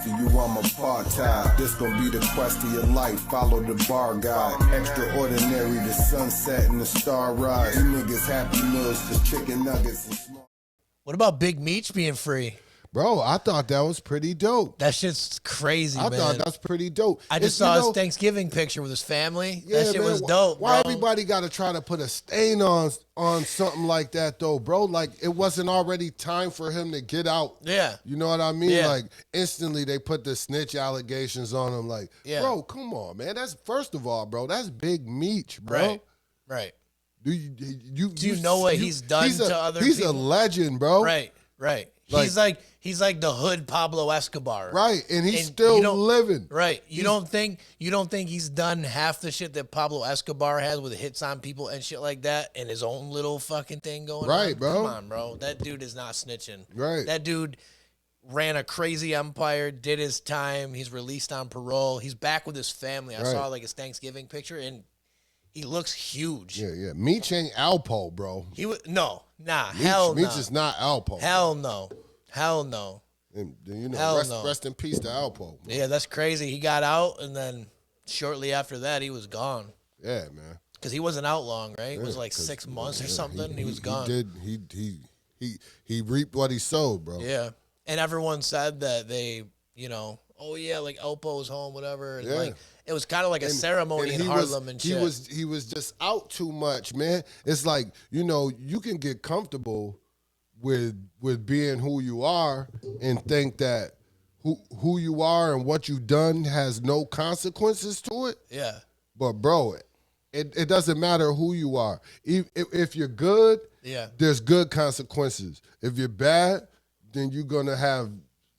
after you, I'm apartheid. This gon' be the quest of your life, follow the bar guide. Extraordinary, the sunset and the star rise. You niggas happy meals, just chicken nuggets and small. What about Big Meech being free? Bro, I thought that was pretty dope. That shit's crazy, man. I thought that's pretty dope. I just saw his Thanksgiving picture with his family. Yeah, that shit man, was dope, Why bro. everybody got to try to put a stain on something like that, though, bro? Like, it wasn't already time for him to get out. Yeah. You know what I mean? Yeah. Like, instantly they put the snitch allegations on him. Like, bro, come on, man. That's, first of all, bro, that's Big Meech, bro. Right. Do you know what he's done to other people? He's a legend, bro. Right. Like, he's like the hood Pablo Escobar. Right, and he's still living. Right. You don't think he's done half the shit that Pablo Escobar has with hits on people and shit like that and his own little fucking thing going on? Right, bro. Come on, bro. That dude is not snitching. Right. That dude ran a crazy empire, did his time. He's released on parole. He's back with his family. I saw like his Thanksgiving picture and he looks huge. Yeah. Meech ain't Alpo, bro. Hell no. Meech is not Alpo. Hell no. And you know, Hell rest in peace to Alpo. Yeah, that's crazy. He got out, and then shortly after that, he was gone. Yeah, man. Because he wasn't out long, right? It was like 6 months or something. He was gone. He reaped what he sowed, bro. Yeah, and everyone said that they, oh yeah, like Alpo's home, whatever. And like it was kind of like a ceremony in Harlem and shit. He was just out too much, man. It's like, you can get comfortable with being who you are and think that who you are and what you've done has no consequences to it. Yeah. But bro, it doesn't matter who you are. If you're good, there's good consequences. If you're bad, then you're gonna have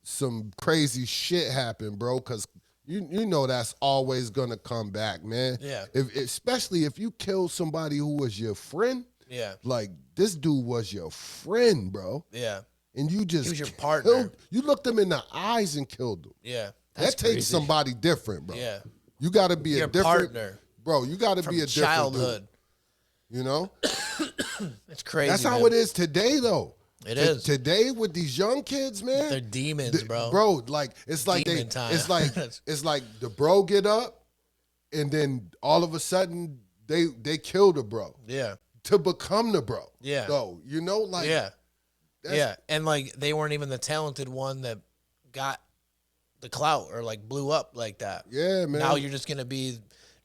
some crazy shit happen, bro, because you know that's always gonna come back, man. Yeah. Especially if you kill somebody who was your friend. Yeah. Like, this dude was your friend, bro. Yeah. And you just he was your partner. You looked him in the eyes and killed him. Yeah. That takes somebody different, bro. Yeah. You got to be your a different partner. Bro, you got to be a different childhood. Dude, you know? It's crazy. That's how it is today, though. It is. Today with these young kids, man. They're demons, bro. Bro, like it's like Demon time. it's like the bro get up and then all of a sudden they kill the bro. Yeah. To become the bro. Yeah. Though, like yeah. And like they weren't even the talented one that got the clout or like blew up like that. Yeah, man. Now you're just gonna be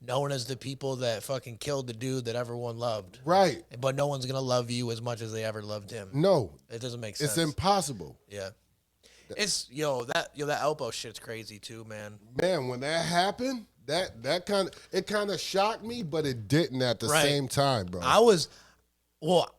known as the people that fucking killed the dude that everyone loved. Right. But no one's gonna love you as much as they ever loved him. No. It doesn't make sense. It's impossible. Yeah. It's that Alpo shit's crazy too, man. Man, when that happened, that kind of shocked me, but it didn't at the same time, bro.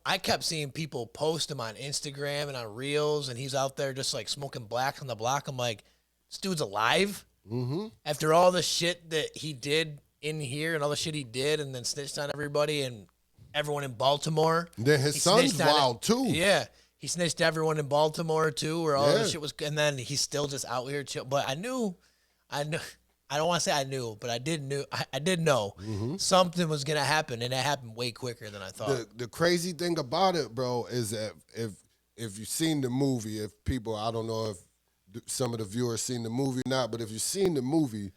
I kept seeing people post him on Instagram and on Reels, and he's out there just like smoking blacks on the block. I'm like, this dude's alive? Mm-hmm. After all the shit that he did in here and all the shit he did and then snitched on everybody and everyone in Baltimore. Then his son's wild too. Yeah. He snitched everyone in Baltimore too, where all this shit was, and then he's still just out here chill. But I don't want to say I knew, but I did know something was gonna happen, and it happened way quicker than I thought. The crazy thing about it, bro, is that if you've seen the movie, if people, I don't know if some of the viewers seen the movie or not, but if you've seen the movie,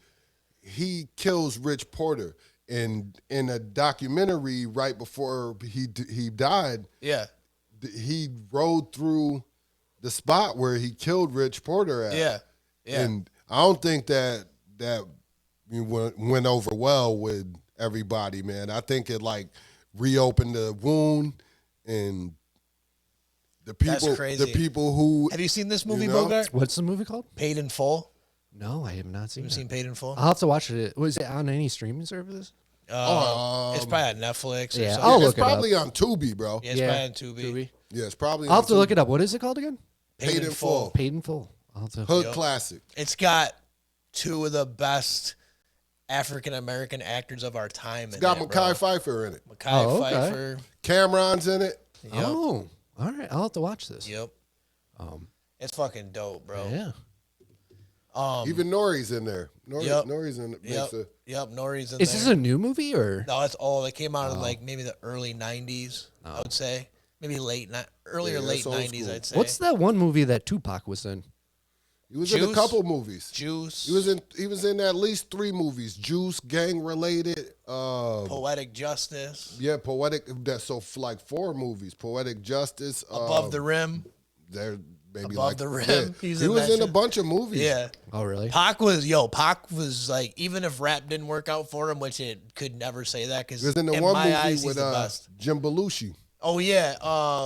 he kills Rich Porter in a documentary right before he died. Yeah, he rode through the spot where he killed Rich Porter at. Yeah. And I don't think that went over well with everybody, man. I think it like reopened the wound, and the people who have you seen this movie, Bogart? What's the movie called? Paid in Full. No, I have not seen. Have you seen Paid in Full? I'll have to watch it. Was it on any streaming services? It's probably on Netflix. Yeah, or I'll look it's probably on Tubi, bro. Yeah, it's probably on Tubi. Yeah, it's probably. I'll have to look it up. What is it called again? Paid in Full. Paid in Full. I'll have to. Hood classic. It's got two of the best African American actors of our time. It's got Mekhi Phifer in it. Mekhi Phifer. Cameron's in it. Yep. Oh, all right. I'll have to watch this. Yep. It's fucking dope, bro. Yeah. Even Nori's in there. Yep. Nori's in it. Yep. Nori's in there. Is this a new movie or? No, it's old. It came out in like maybe the early '90s. I would say maybe late '90s. I'd say. What's that one movie that Tupac was in? He He was in a couple movies. Juice. He was in at least 3 movies. Juice, gang related. Poetic Justice. Yeah, poetic. So like 4 movies. Poetic Justice. Above the Rim. There maybe Above like the Rim. Yeah. He was in a bunch of movies. Yeah. Oh, really? Pac was like, even if rap didn't work out for him, which it could never say that because He was in the in one my movie eyes, with he's the best. Jim Belushi. Oh yeah,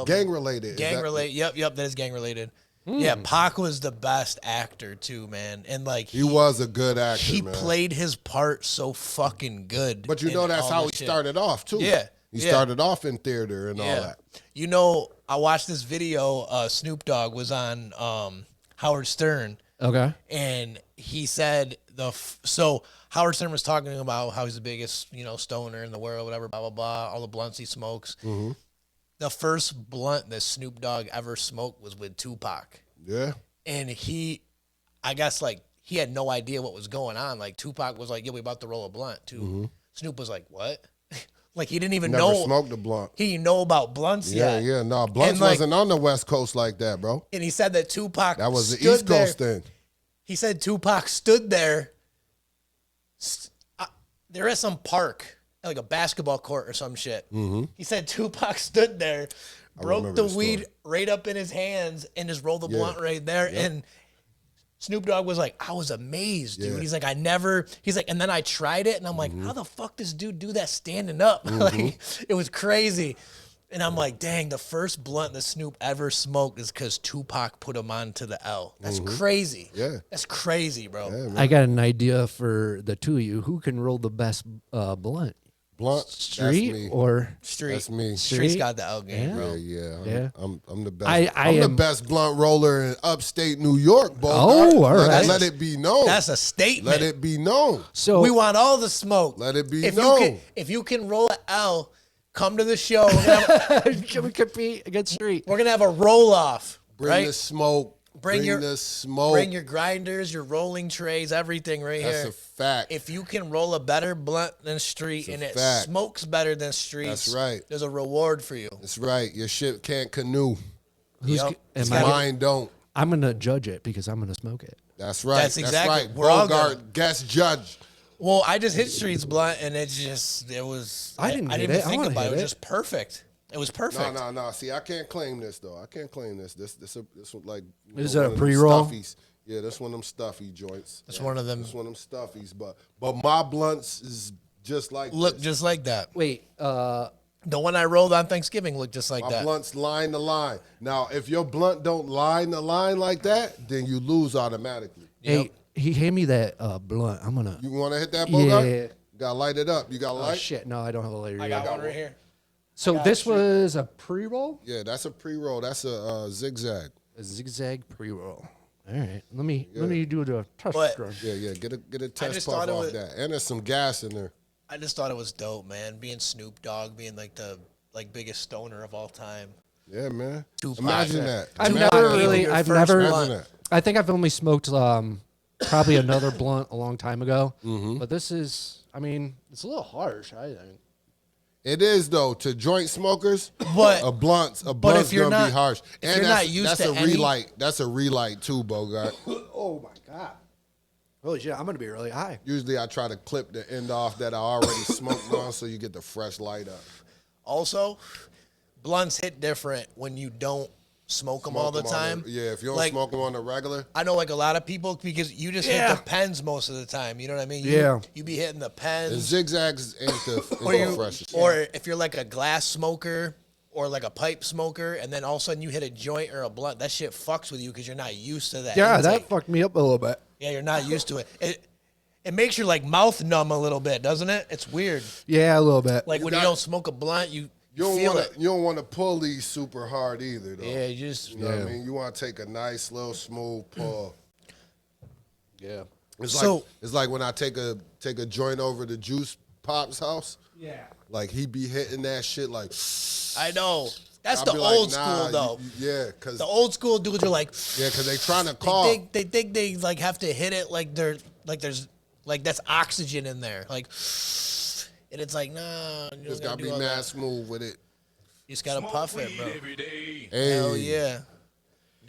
Gang related. gang related. Yep, that is gang related. Yeah, Pac was the best actor too, man, and like He was a good actor. he man. played his part so fucking good. But you in know that's all how the he shit. started off too. Yeah, He yeah. started off in theater and all that. You know, I watched this video. Snoop Dogg was on Howard Stern, Okay. and he said so Howard Stern was talking about how he's the biggest, stoner in the world, whatever, blah blah blah, all the blunts he smokes. Mm-hmm. The first blunt that Snoop Dogg ever smoked was with Tupac, Yeah. and I guess like he had no idea what was going on. Like Tupac was like, "Yeah, we about to roll a blunt too." Mm-hmm. Snoop was like, "What?" Like he didn't even Never know. smoked a blunt. He didn't know about blunts Yeah, yet. yeah. No, blunts And, like- wasn't on the West Coast like that, bro. And he said that Tupac That was the stood East Coast there. thing. He said Tupac stood there. They're at some park, like a basketball court or some shit. Mm-hmm. He said Tupac stood there, broke remember the the weed story. right up in his hands, and just rolled the Yeah. blunt right there. Yep. And Snoop Dogg was like, I was amazed, dude. Yeah. He's like, and then I tried it, and I'm like, how the fuck does dude do that standing up? Like, it was crazy. And I'm like, dang, the first blunt that Snoop ever smoked is because Tupac put him onto the L. That's crazy. Yeah. That's crazy, bro. Yeah, man. I got an idea for the two of you. Who can roll the best blunt? Blunt. Street That's me. or Street. That's me. Street's Street? got the L game, Yeah. bro. Yeah. I'm the best. I I'm the am- best blunt roller in upstate New York, Bogart. Oh, all right. Let it be known. That's a statement. Let it be known. so We want all the smoke. Let it be if known. if you can roll an L, come to the show. We're gonna have, can we compete against Street? we're gonna have a roll off, Bring right? the smoke. Bring your- the smoke. Bring your grinders, your rolling trays, everything right That's here. a fact. If you can roll a better blunt than Street That's a and it fact. smokes better than Street, That's right. There's a reward for you. That's right. Your shit can't canoe. Who's Yup. am It's I? gotta- Mine don't. I'm gonna judge it because I'm gonna smoke it. That's right. That's exactly- right. we're all Bogart, guest judge. Well, I just hit Street's blunt and it was. I didn't hit even it. I think wanna about it. hit It was it. just perfect. It was perfect. No. See, I can't claim this though. I can't claim this. This one, like. Is one it a of them pre-roll? stuffies. Yeah, that's one of them stuffy joints. It's one of them. That's one of them stuffies. But my blunts is just like Look this. just like that. Wait, The one I rolled on Thanksgiving looked just like My that. blunts line the line. Now, if your blunt don't line the line like that, then you lose automatically. hey, he gave me that blunt. I'm gonna. You want to hit that, Bogart? Yeah. You gotta light it up. You got Oh light? shit! No, I don't have a later. I yet. got one right here. So got this it. was a pre-roll, Yeah, that's a pre-roll. That's a zigzag. a zigzag pre-roll. All right, let me do the test But- run. Yeah. Get a test just puff thought it off was- that. And there's some gas in there. I just thought it was dope, man. Being Snoop Dogg, being like the biggest stoner of all time. Yeah, man. Tupac. Imagine that. I've Imagine never that. really. Your I've first never. blunt. Imagine that. I think I've only smoked probably another blunt a long time ago. But this is. I mean, it's a little harsh. I think. It is though to joint smokers. But- a blunt's if you're gonna not- be harsh. if And you're that's, not used that's to a any- relight. That's a relight too, Bogart. Oh my god! Holy shit! I'm gonna be really high. Usually I try to clip the end off that I already smoked on, so you get the fresh light up. Also, blunts hit different when you don't smoke them all the Smoke 'em on time. yeah, if you don't Like- smoke them on the regular, I know like a lot of people because you just hit Yeah. the pens most of the time. You know what I mean? Yeah. You be hitting the the pens. zigzags ain't the, Or, ain't the you, freshest. or if you're like a glass smoker or like a pipe smoker, and then all of a sudden you hit a joint or a blunt, that shit fucks with you because you're not used to that. Yeah, intake. that fucked me up a little bit. Yeah, you're not used to it. It makes your like mouth numb a little bit, doesn't it? It's weird. Yeah, a little bit. Like You when got- you don't smoke a blunt, you You don't feel want it. to. You don't want to pull these super hard either, though. Yeah, you just You know what I mean? You want to take a nice little smooth pull. Yeah. It's So- like it's like when I take a joint over to Juice Pop's house. Yeah. Like he be hitting that shit like. I know. That's I'll the be like, old nah, school though. Yeah, cause The old school dudes are like they trying to call. they think they like have to hit it like there's like that's oxygen in there. Like and it's like, nah, you Just don't gotta do be all mad that. smooth with it. You just gotta puff it, bro. Hey, Hell yeah.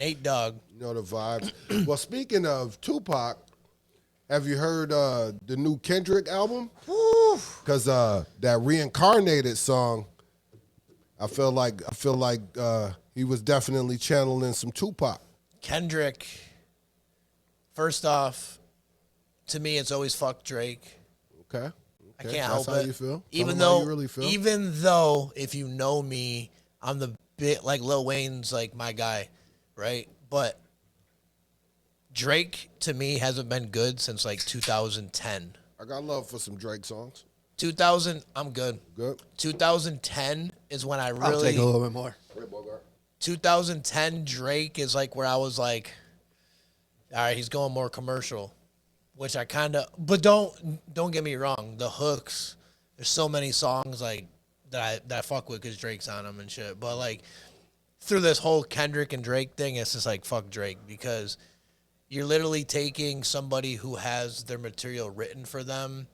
Nate Dogg. You know the vibes. Well, speaking of Tupac, have you heard the new Kendrick album? Because that Reincarnated song, I feel like he was definitely channeling some Tupac. Kendrick, first off, to me, it's always fuck Drake. Okay. I can't That's help how it. you feel? Even Tell 'em how though, you really feel. even though, if you know me, I'm the bit like Lil Wayne's like my guy, right? But Drake to me hasn't been good since like 2010. I got love for some Drake songs. 2000, I'm good. Good. 2010 is when I I'll really. take a little bit more. 2010 Drake is like where I was like, all right, he's going more commercial, which I kind of. But don't get me wrong, the hooks. There's so many songs like that I fuck with because Drake's on them and shit. But like through this whole Kendrick and Drake thing, it's just like fuck Drake because you're literally taking somebody who has their material written for them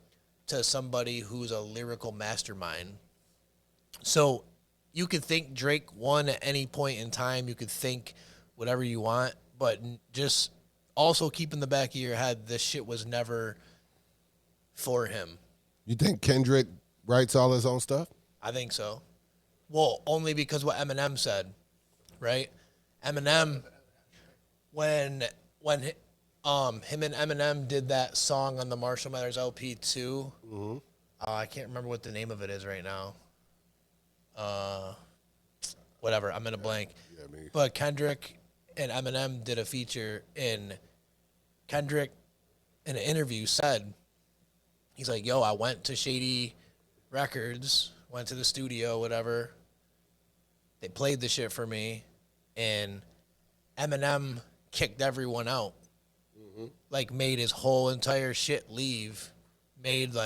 to somebody who's a lyrical mastermind. So you could think Drake won at any point in time. You could think whatever you want, but just also keep in the back of your head, this shit was never for him. You think Kendrick writes all his own stuff? I think so. Well, only because what Eminem said, right? Eminem, when him and Eminem did that song on the Marshall Mathers LP 2, I can't remember what the name of it is right now. Whatever, I'm in a blank. Yeah, me. But Kendrick and Eminem did a feature, and Kendrick, in an interview, said, he's like, yo, I went to Shady Records, went to the studio, whatever. They played the shit for me, and Eminem kicked everyone out. Like, made his whole entire shit leave. Made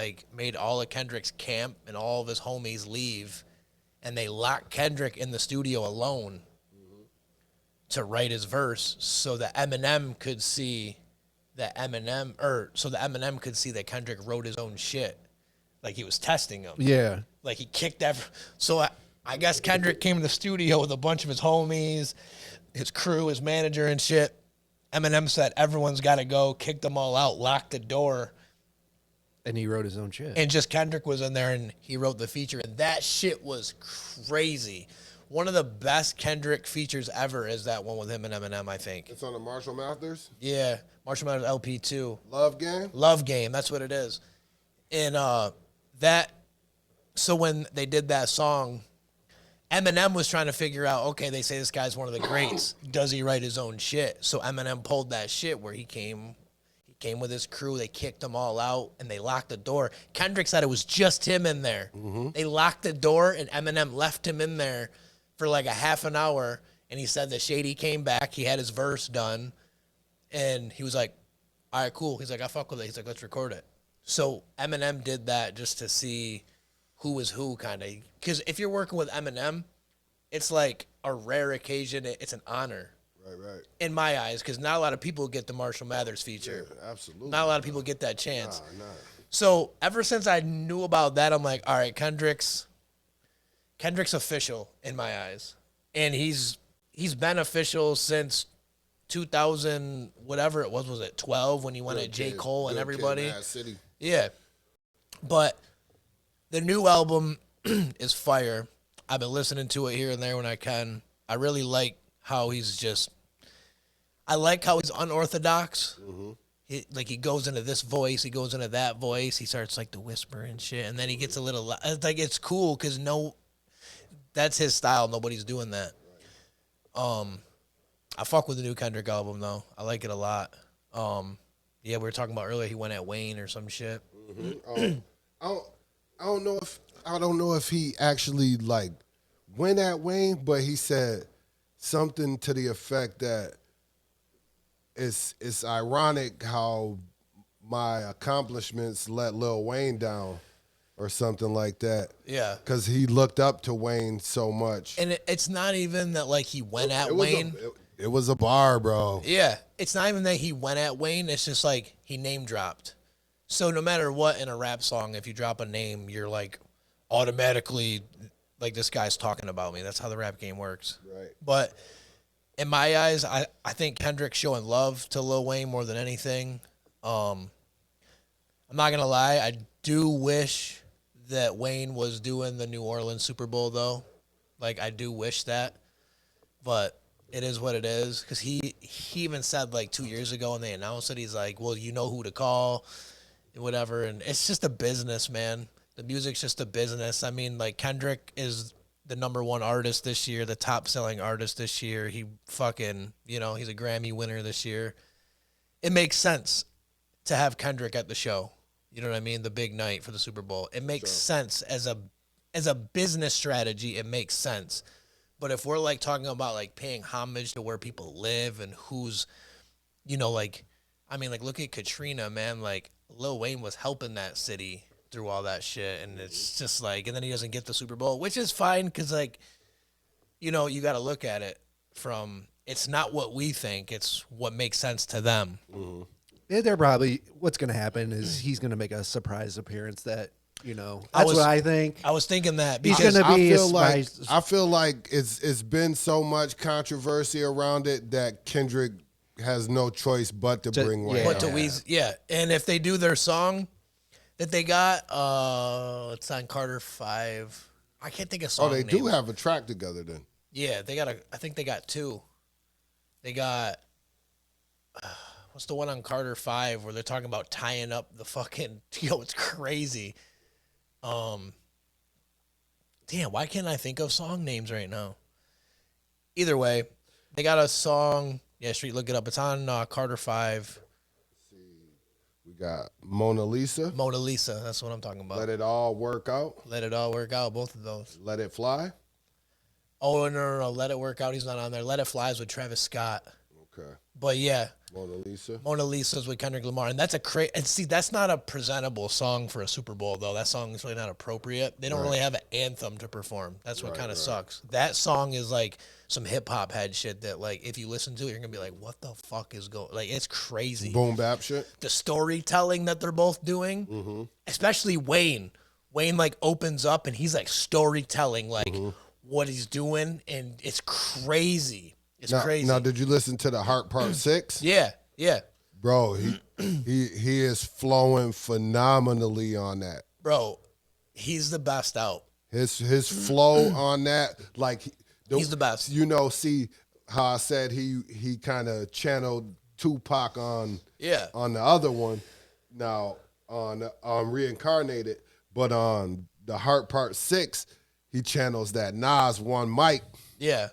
all of Kendrick's camp and all of his homies leave. And they locked Kendrick in the studio alone to write his verse so that Eminem could see that Eminem could see that Kendrick wrote his own shit. Like he was testing him. Yeah. Like he kicked so I guess Kendrick came to the studio with a bunch of his homies, his crew, his manager and shit. Eminem said everyone's got to go, kicked them all out, locked the door. And he wrote his own shit. And just Kendrick was in there and he wrote the feature. And that shit was crazy. One of the best Kendrick features ever is that one with him and Eminem, I think. It's on the Marshall Mathers? Yeah, Marshall Mathers LP 2. Love Game? Love Game, that's what it is. And so when they did that song, Eminem was trying to figure out, okay, they say this guy's one of the greats. Does he write his own shit? So Eminem pulled that shit where he came with his crew. They kicked them all out, and they locked the door. Kendrick said it was just him in there. They locked the door, and Eminem left him in there for like a half an hour, and he said that Shady came back. He had his verse done, and he was like, all right, cool. He's like, I fuck with it. He's like, let's record it. So Eminem did that just to see who was who, kind of. Because if you're working with Eminem, it's like a rare occasion. It's an honor. Right. In my eyes, because not a lot of people get the Marshall Mathers feature. Yeah, absolutely. Not a lot of people get that chance. Nah. So ever since I knew about that, I'm like, all right, Kendrick's official in my eyes, and he's been official since 2000, whatever it was it 12 when he went at J. Cole and everybody. Mad City. Yeah, but the new album is fire. I've been listening to it here and there when I can. I really like how I like how he's unorthodox. He goes into this voice, he goes into that voice, he starts like to whisper and shit, and then he gets a little like it's cool because that's his style. Nobody's doing that. I fuck with the new Kendrick album though. I like it a lot. Yeah, we were talking about earlier. He went at Wayne or some shit. I don't know if he actually like went at Wayne, but he said something to the effect that it's ironic how my accomplishments let Lil Wayne down or something like that. Yeah. Because he looked up to Wayne so much. And it's not even that like he went at Wayne. It was a bar, bro. Yeah. It's not even that he went at Wayne. It's just like he name dropped. So no matter what in a rap song, if you drop a name, you're like automatically like this guy's talking about me. That's how the rap game works. Right. But in my eyes, I think Kendrick's showing love to Lil Wayne more than anything. I'm not gonna lie, I do wish that Wayne was doing the New Orleans Super Bowl though. Like I do wish that, but it is what it is. Because he even said like 2 years ago when they announced it, he's like, well, you know who to call, and whatever. And it's just a business, man. The music's just a business. I mean, like Kendrick is the #1 artist this year, the top selling artist this year. He fucking, he's a Grammy winner this year. It makes sense to have Kendrick at the show. You know what I mean? The big night for the Super Bowl. It makes sense as a business strategy. It makes sense. But if we're like talking about like paying homage to where people live and who's, like, I mean, like look at Katrina, man. Like Lil Wayne was helping that city through all that shit, and it's just like, and then he doesn't get the Super Bowl, which is fine because like, you got to look at it from it's not what we think, it's what makes sense to them. Mm-hmm. Yeah, they're probably what's going to happen is he's going to make a surprise appearance that that's what I think. I was thinking that He's because going to be I feel like it's been so much controversy around it that Kendrick has no choice but to bring Wayne. But to Weezy, yeah. And if they do their song that they got, it's on Carter 5. I can't think of song. Oh, they names. do have a track together then. Yeah, I think they got 2. They got what's the one on Carter 5 where they're talking about tying up the fucking it's crazy. Damn, why can't I think of song names right now? Either way, they got a song. Yeah, Street, look it up. It's on Carter 5. We got Mona Lisa. Mona Lisa, that's what I'm talking about. Let It All Work Out. Let It All Work Out, both of those. Let It Fly. Oh, no. Let It Work Out, he's not on there. Let It Fly is with Travis Scott. Okay. But yeah. Mona Lisa is with Kendrick Lamar. And that's and see, that's not a presentable song for a Super Bowl, though. That song is really not appropriate. They don't really have an anthem to perform. That's what kind of sucks. That song is like some hip-hop head shit that, like, if you listen to it, you're going to be like, what the fuck is going... Like, it's crazy. Boom bap shit. The storytelling that they're both doing, especially Wayne. Wayne, like, opens up and he's, like, storytelling, like, what he's doing, and it's crazy. It's crazy. Now, did you listen to the Heart Part 6? Yeah. Bro, he is flowing phenomenally on that. Bro, he's the best out. His flow on that, like... He's the best. See how I said he kind of channeled Tupac on the other one. Now on Reincarnated, but on the Heart Part 6, he channels that Nas One Mic. Yeah.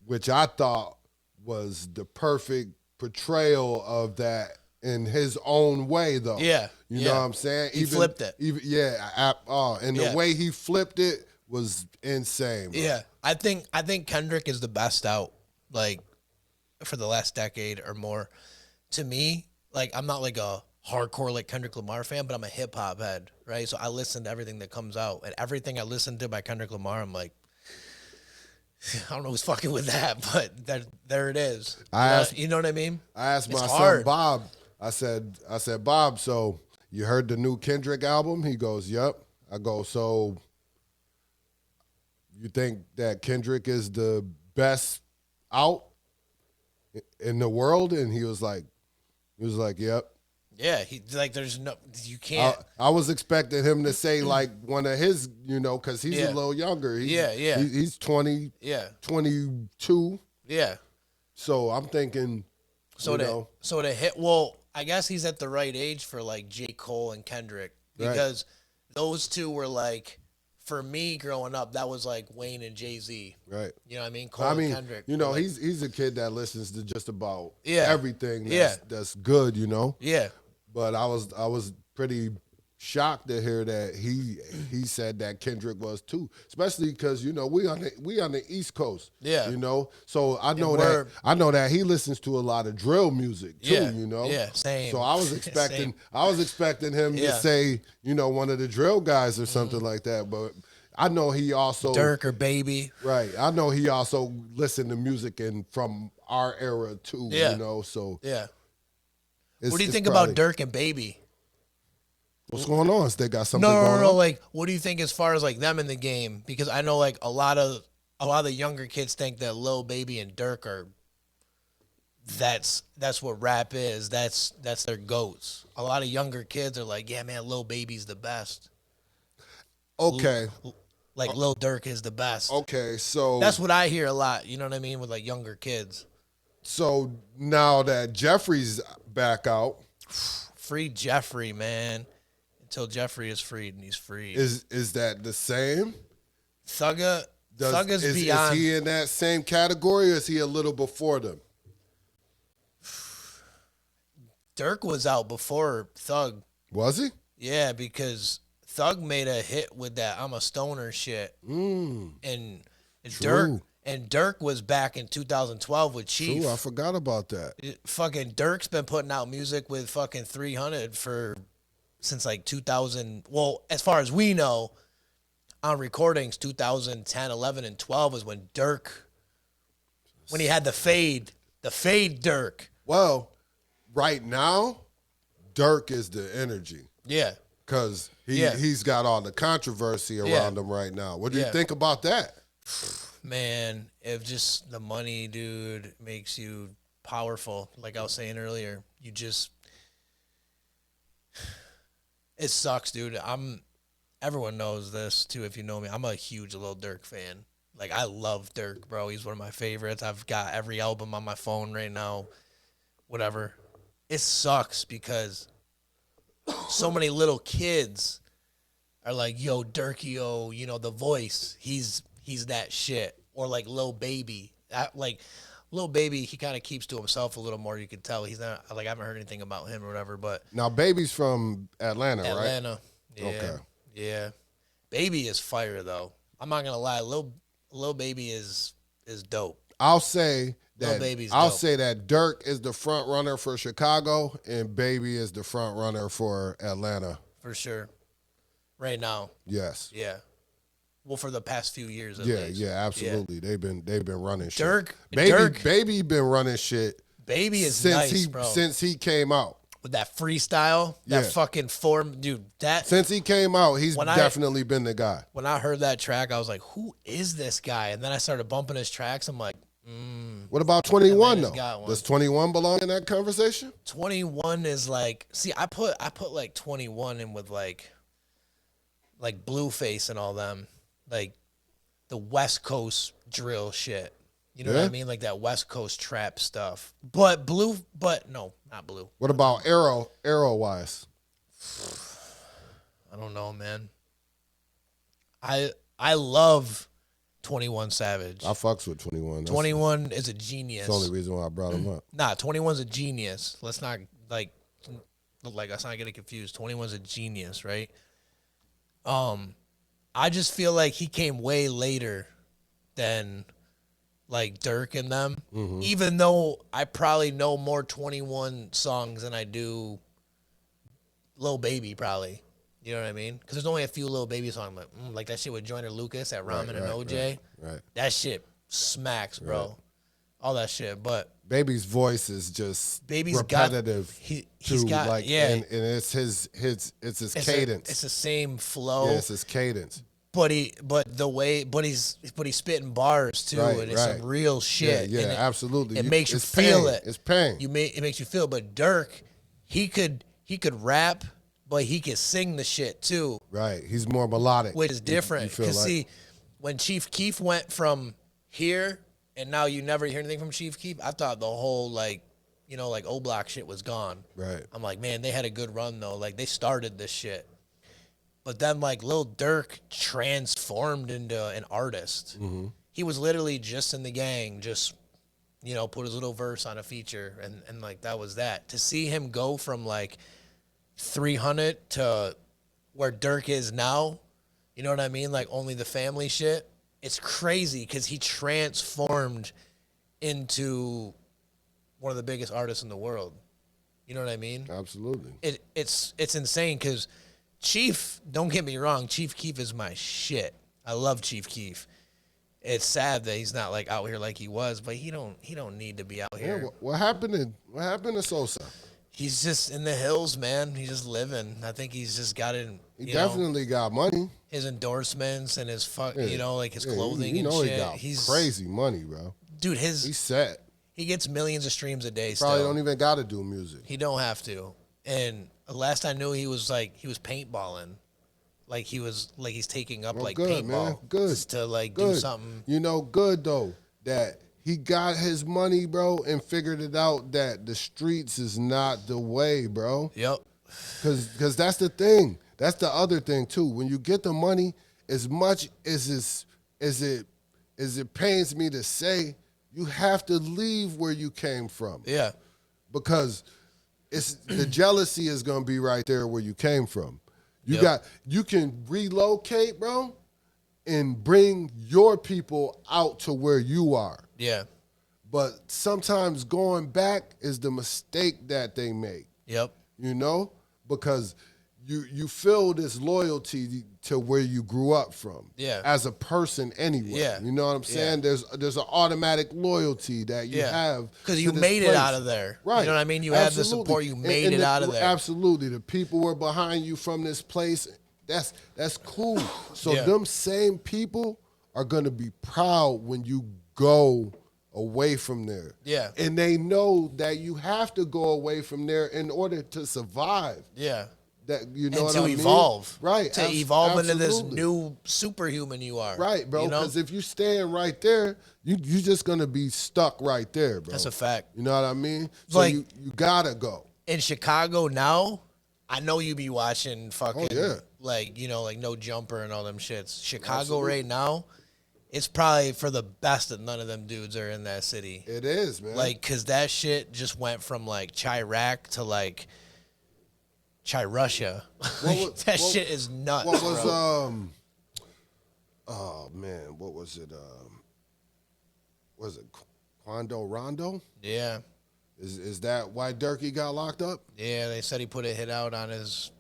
Which I thought was the perfect portrayal of that in his own way, though. Yeah. You know what I'm saying? He flipped it. The way he flipped it was insane, bro. Yeah. I think Kendrick is the best out, like, for the last decade or more. To me, like, I'm not like a hardcore like Kendrick Lamar fan, but I'm a hip hop head, right? So I listen to everything that comes out, and everything I listen to by Kendrick Lamar, I'm like, I don't know who's fucking with that, but there it is. You know what I mean? I asked It's my hard. son Bob. I said, Bob, so you heard the new Kendrick album? He goes, yep. I go, so you think that Kendrick is the best out in the world? And he was like, yep. Yeah, you can't. I was expecting him to say like one of his, because he's a little younger. He's 20, 22. Yeah. So I'm thinking, to hit, well, I guess he's at the right age for like J. Cole and Kendrick, because those two were like, for me growing up, that was like Wayne and Jay-Z. Right. You know what I mean? Cole and Kendrick. He's a kid that listens to just about everything that's good, Yeah. But I was pretty shocked to hear that he said that Kendrick was too, especially because we on the East Coast. Yeah. So I know that he listens to a lot of drill music too. Yeah. Same. So I was expecting him to say one of the drill guys or something like that, but I know he also Dirk or Baby. Right. I know he also listened to music from our era too. So yeah. What do you think about Dirk and Baby? What's going on? They got something going on? No. Like, what do you think as far as like them in the game? Because I know like a lot of the younger kids think that Lil Baby and Dirk are that's what rap is. That's their goats. A lot of younger kids are like, yeah, man, Lil Baby's the best. Okay. Like Lil Durk is the best. Okay, so That's what I hear a lot. You know what I mean, with like younger kids. so now that Jeffrey's back out, Free Jeffrey, man. Until Jeffrey is freed, and he's free. is that the same? Thugga's is beyond. he in that same category, or is he a little before them? Dirk was out before Thug. Was he? Yeah, because Thug made a hit with that "I'm a Stoner" shit, and Dirk was back in 2012 with Chief. True, I forgot about that. Fucking Dirk's been putting out music with fucking 300 since like 2000. Well, as far as we know, on recordings, 2010, 11, and 12 was when he had the fade Dirk. Well, right now, Dirk is the energy. Yeah. Because Yeah. he's got all the controversy around him right now. What do you think about that? Man, if just the money, dude, makes you powerful, like I was saying earlier, it sucks, dude. Everyone knows this too if you know me. I'm a huge Lil Durk fan. Like, I love Dirk, bro. He's one of my favorites. I've got every album on my phone right now. Whatever. It sucks because so many little kids are like, yo, Dirkio, you know, the voice. He's that shit. Or like Lil Baby. Lil Baby, he kind of keeps to himself a little more. You can tell he's not, like, I haven't heard anything about him or whatever. But Now, Baby's from Atlanta, right? Atlanta. Yeah. Okay. Yeah. Baby is fire, though. I'm not going to lie. Lil Baby is dope. I'll say Lil Baby's I'll dope. say that Dirk is the front runner for Chicago and Baby is the front runner for Atlanta. For sure. Right now. Yes. Yeah. Well, for the past few years, at Yeah, least. yeah, absolutely. They've been running shit. Dirk, Baby been running shit Baby is since nice, he bro. since he came out. With that freestyle, that Yeah. fucking form, dude. Since he came out, he's definitely been the guy. When I heard that track, I was like, "Who is this guy?" And then I started bumping his tracks. I'm like, What about 21 Atlanta's though? got one. Does 21 belong in that conversation? 21 is like, see, I put like 21 in with like Blueface and all them, like the West Coast drill shit. You know what I mean? Like that West Coast trap stuff. But no, not Blue. What about Arrow wise? I don't know, man. I love 21 Savage. I fucks with 21. 21 is a genius. That's the only reason why I brought him up. Nah, 21's a genius. Let's not let's not get it confused. 21's a genius, right? I just feel like he came way later than like Dirk and them. Mm-hmm. Even though I probably know more 21 songs than I do Lil Baby, probably. You know what I mean? Because there's only a few Lil Baby songs, like that shit with Joyner Lucas at Ramen and OJ. Right. That shit smacks, bro. Right. All that shit, but Baby's voice is just Baby's repetitive. he's got like, yeah, and it's his cadence. It's the same flow. Yeah, it's his cadence. But he's spitting bars too, Right, and it's some real shit. Yeah, and absolutely. It makes you it's feel pain. it. It's pain. It makes you feel it. But Dirk, he could rap, but he could sing the shit too, Right. He's more melodic. which is different. You feel Because like, see, when Chief Keef went from here and now you never hear anything from Chief Keef, I thought the whole like O Block shit was gone. right. I'm like, man, they had a good run though. Like they started this shit. But then like Lil Durk transformed into an artist. Mm-hmm. He was literally just in the gang, just put his little verse on a feature and like that was that. To see him go from like 300 to where Durk is now, you know what I mean? Like Only the Family shit. It's crazy because he transformed into one of the biggest artists in the world. You know what I mean? Absolutely. It's insane because Chief, don't get me wrong, Chief Keef is my shit. I love Chief Keef. It's sad that he's not like out here like he was, but he don't need to be out here. Yeah, what happened to Sosa? He's just in the hills, man. He's just living. I think he's just got it. He definitely got money. His endorsements and his like his Yeah, clothing you and know shit. he got He's crazy money, bro. dude. He's set. He gets millions of streams a day. Probably still. don't even got to do music. He don't have to. And last I knew, he was paintballing. Like he's taking up Well, like good, paintball. man. Good. Just to like Good. do something. You know, good though that he got his money, bro, and figured it out that the streets is not the way, bro. Yep. Cause that's the thing. That's the other thing too. When you get the money, as much as it pains me to say, you have to leave where you came from. Yeah. Because it's the jealousy is gonna be right there where you came from. You can relocate, bro, and bring your people out to where you are. Yeah. But sometimes going back is the mistake that they make. Yep. You know? Because you feel this loyalty to where you grew up from. Yeah. As a person anyway. Yeah. You know what I'm saying? There's an automatic loyalty that you have. Because you to this made it place. out of there. Right. You know what I mean? You had the support. You made it out of there. Absolutely. The people were behind you from this place. That's cool. So Yeah. them same people are gonna be proud when you go away from there. Yeah. And they know that you have to go away from there in order to survive. Yeah. That you know And what to I mean? evolve. Right. To evolve into this absolutely. new superhuman you are. Right, bro. You know? Because if you staying right there, you just gonna be stuck right there, bro. That's a fact. You know what I mean? So Like- you gotta go. In Chicago now, I know you be watching fucking yeah. like No Jumper and all them shits. Chicago right now, it's probably for the best that none of them dudes are in that city. It is, man. Like, cause that shit just went from like Chirac to like Chai Russia. That shit is nuts. What was bro. oh man, what was it? Was it Quando Rondo? Yeah. Is that why Durkee got locked up? Yeah, they said he put a hit out on his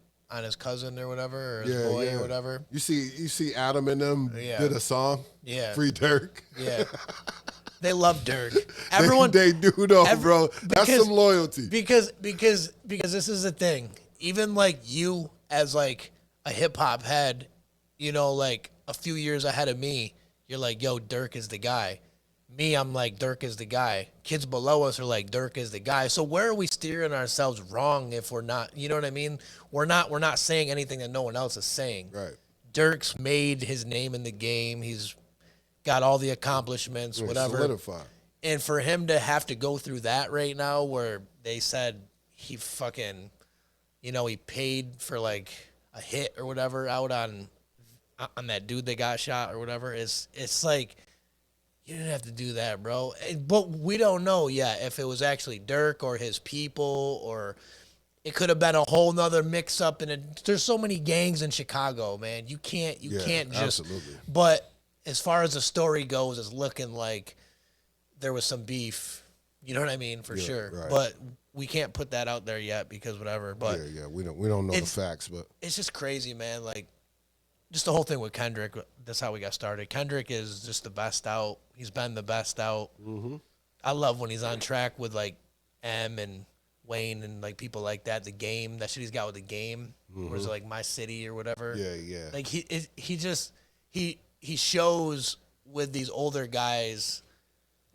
cousin or whatever, or his boy or whatever. You see Adam and them Yeah. did a song. Yeah. Free Dirk. Yeah. They love Dirk. Everyone they do though, bro. That's because- some loyalty. Because this is the thing. Even like you as like a hip hop head, you know, like a few years ahead of me, you're like, yo, Dirk is the guy. Me, I'm like, Dirk is the guy. Kids below us are like, Dirk is the guy. So where are we steering ourselves wrong if we're not, you know what I mean? We're not saying anything that no one else is saying. Right. Dirk's made his name in the game. He's got all the accomplishments, whatever. Solidified. And for him to have to go through that right now where they said he fucking, you know, he paid for like a hit or whatever out on that dude that got shot or whatever, it's like, you didn't have to do that, bro. But we don't know yet if it was actually Dirk or his people, or it could have been a whole nother mix up. And there's so many gangs in Chicago, man. You can't just. absolutely. But as far as the story goes, it's looking like there was some beef. You know what I mean? For sure. right. But we can't put that out there yet because whatever. But Yeah, we don't know the facts, but it's just crazy, man. Like, just the whole thing with Kendrick, that's how we got started. Kendrick is just the best out. He's been the best out. Mm-hmm. I love when he's on track with, like, M and Wayne and, like, people like that. The Game, that shit he's got with The Game. Or is it, like, My City or whatever? yeah. Like, he shows with these older guys,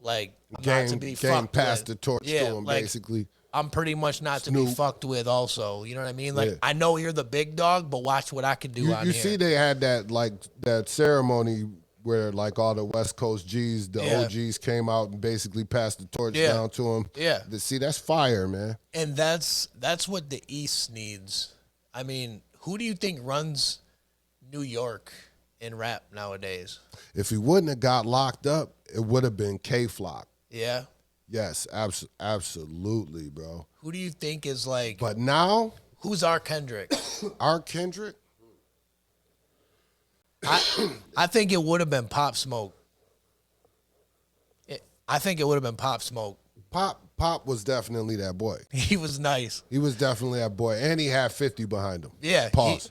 like, I'm not to be Game fucked passed with. the torch Yeah, to him, like, basically. I'm pretty much not to be Snoop. fucked with also. You know what I mean? Like, Yeah. I know you're the big dog, but watch what I can do on You here. see they had that ceremony where like all the West Coast G's, the Yeah. OGs came out and basically passed the torch Yeah. down to him. Yeah. See, that's fire, man. And that's what the East needs. I mean, who do you think runs New York in rap nowadays? If he wouldn't have got locked up, it would have been K-Flock. Yeah. Yes, absolutely, bro. Who do you think is like, But now, who's our Kendrick? our Kendrick, I think it would have been Pop Smoke. I think it would have been Pop Smoke. Pop was definitely that boy. He was nice. He was definitely that boy, and he had 50 behind him. Yeah. Pause.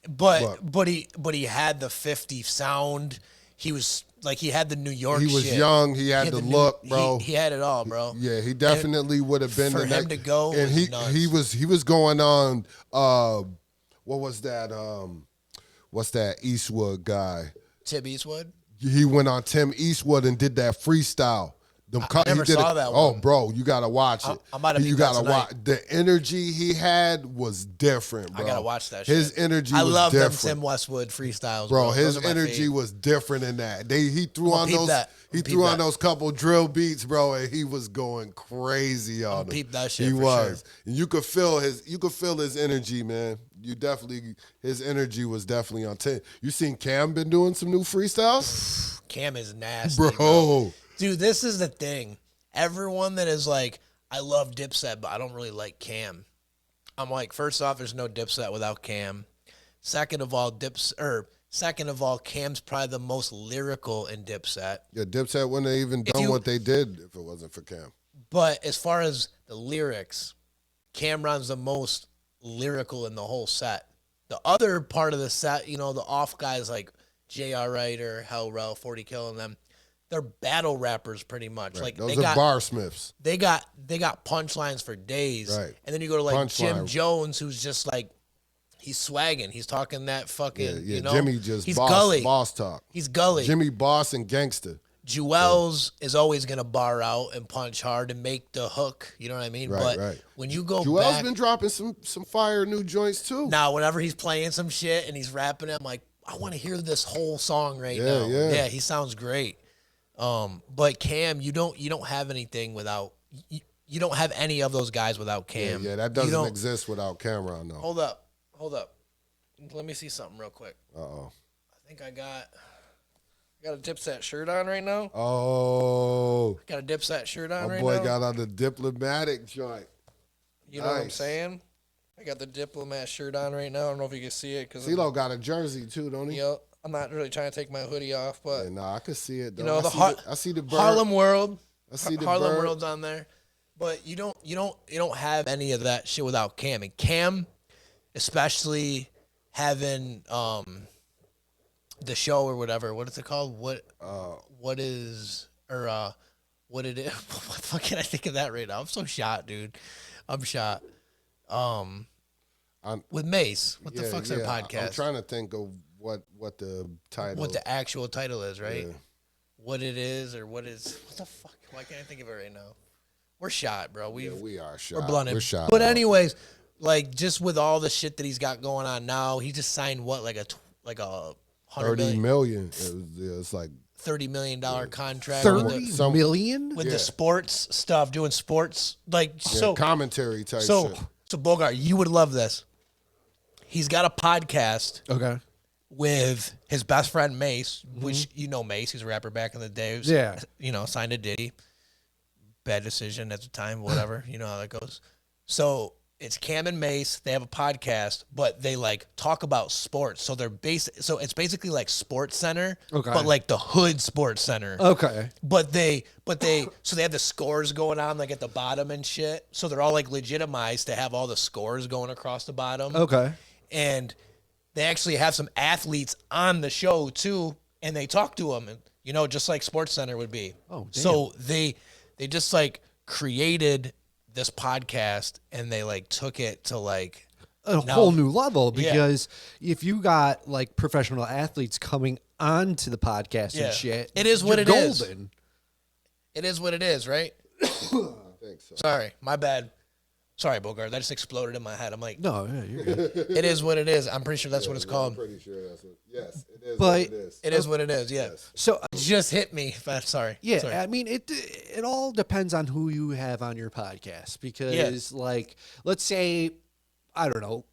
But he had the 50 sound. He was like, he had the New York He was shit. young. He had the look, bro. He had it all, bro. Yeah, he definitely would have been for the him next. to go and was nuts. he was going on. What was that? What's that Eastwood guy? Tib Eastwood. He went on Tim Eastwood and did that freestyle. I never saw that Oh, one. bro, you gotta watch it. I'm about to You beat that gotta tonight. watch. The energy he had was different, bro. I gotta watch that. His shit. energy I was love them different. Tim Westwood freestyles, Bro, his Those are my energy fave. was different in that. He threw I'ma on peep those. that. He I'ma peep threw on that. those couple drill beats, bro, and he was going crazy on them. peep that shit He for was, sure. and you could feel his energy, man. His energy was definitely on 10. You seen Cam been doing some new freestyles, Cam is nasty, bro. Dude, this is the thing. Everyone that is like, I love Dipset, but I don't really like Cam. I'm like, first off, there's no Dipset without Cam. Second of all, Cam's probably the most lyrical in Dipset. Yeah, Dipset wouldn't have even done what they did if it wasn't for Cam. But as far as the lyrics, Cameron's the most lyrical in the whole set. The other part of the set, the off guys like J.R. Ryder, Hell Rel, 40 Kill, and them, they're battle rappers pretty much. Right. Like Those they are got barsmiths. they got punchlines for days. Right. And then you go to like Jim Punchline. Jones, who's just like, he's swagging. He's talking that fucking, Jimmy just he's boss, gully. boss talk. He's gully. Jimmy boss and gangster. Jewels is always gonna bar out and punch hard and make the hook. You know what I mean? Right, but right. when you go Joel's back been dropping some fire new joints too. now, whenever he's playing some shit and he's rapping it, I'm like, I want to hear this whole song right now. Yeah. Yeah, he sounds great. But Cam, you don't have anything without you don't have any of those guys without Cam. Yeah, that You doesn't don't- exist without Cameron though. Hold up. Let me see something real quick. Uh-oh. I think I got a Dipset shirt on right now. Oh, Got a Dipset shirt on my right boy now. got on the diplomatic joint. You know what I'm Nice. saying? I got the Diplomat shirt on right now. I don't know if you can see it because CeeLo got a jersey too, don't he? I'm not really trying to take my hoodie off, but Yeah, nah, I could see it though. You know, I see the bird. Harlem World. I see the Harlem bird. World's on there. But you don't have any of that shit without Cam. And Cam, especially having the show or whatever, what is it called? What it is? What the fuck can I think of that right now? I'm so shot, dude. I'm shot. With Mace. What the fuck's their podcast? I'm trying to think of what the title. What the actual title is, right? Yeah. What it is or what the fuck? Why can't I think of it right now? We're shot, bro. we are shot. We're blunted. We're shot. But bro. anyways, like just with all the shit that he's got going on now, he just signed what like a 30 million. It's like $30 million contract 30 million? with the sports stuff, doing sports commentary type so shit. so Bogart, you would love this. He's got a podcast Okay. with his best friend Mace, which Mace, he's a rapper back in the day. Yeah. Signed to Diddy. Bad decision at the time, whatever. You know how that goes. So it's Cam and Mace. They have a podcast, but they like talk about sports. So so it's basically like Sports Center, Okay. but like the hood Sports Center. Okay. But they so they have the scores going on like at the bottom and shit. So they're all like legitimized to have all the scores going across the bottom. Okay. And they actually have some athletes on the show too, and they talk to them, and just like Sports Center would be. Oh, damn. So they just like created this podcast, and they like took it to like A whole new level, because if you got like professional athletes coming onto the podcast Yeah. and shit, It is what you're it is. golden. It is what it is, right? I think so. Sorry, my bad. Sorry, Bogart. That just exploded in my head. I'm like, No, yeah, you're good. it is what it is. I'm pretty sure that's what it's I'm called. pretty sure that's what. Yes, it is. But- what it is. It is what it is. Yeah. Yes. So Just hit me. Sorry. yeah, Sorry. I mean it all depends on who you have on your podcast, because like let's say, I don't know,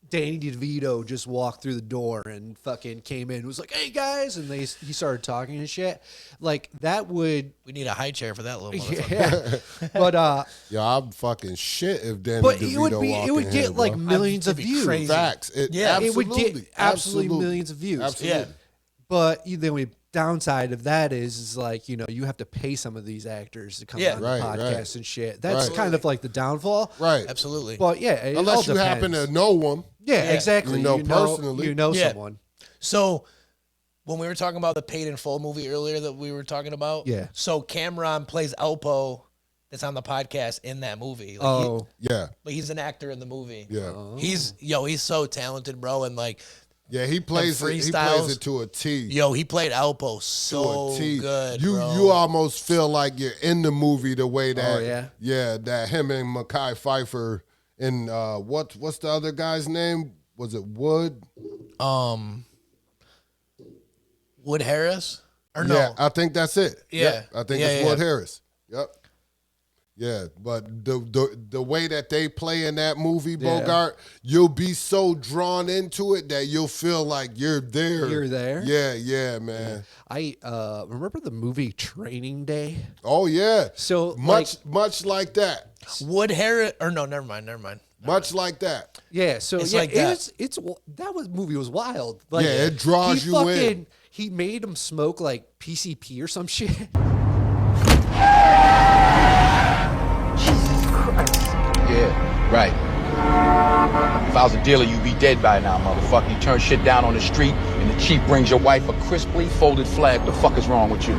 Danny DeVito just walked through the door and fucking came in and was like, "Hey guys," and he started talking and shit. Like that would We need a high chair for that little motherfucker. yeah. But Yo, I'm fucking shit if Danny but DeVito it would be walked it would in get here, like bro. millions of It'd be views. crazy. Facts. Yeah. It would get absolutely millions of views. Absolutely. Yeah. But the only downside of that is like, you have to pay some of these actors to come Yeah. on Right, the podcast right. and shit. That's Right. kind of like the downfall. Right. Absolutely. But yeah, it Unless all you happen depends. to know him. Yeah, Yeah. exactly. You know personally. You know Yeah. someone. So when we were talking about the Paid in Full movie earlier that we were talking about, Yeah. So Cameron plays Alpo that's on the podcast in that movie. Like Oh, Yeah. he's an actor in the movie. Yeah. He's so talented, bro, and like Yeah, he plays it. He plays freestyles. it to a T. Yo, he played Alpo To so a T. good, You bro. you almost feel like you're in the movie the way that. yeah? Yeah, that him and Mekhi Phifer and what's the other guy's name? Was it Wood? Wood Harris? Or no? Yeah, I think that's it. Yeah. Yep, I think Yeah, it's yeah. Wood Harris. Yep. Yeah, but the way that they play in that movie, Bogart, you'll be so drawn into it that you'll feel like you're there. You're there? Yeah, man. I remember the movie Training Day. Oh yeah. So, much like that. Wood Harris? Or no, never mind. Much like that. Yeah, so It's yeah, like that. Movie was wild. Like, Yeah, it draws he you in. He made him smoke like PCP or some shit. Yeah, right. If I was a dealer, you'd be dead by now, motherfucker. You turn shit down on the street, and the chief brings your wife a crisply folded flag. What the fuck is wrong with you?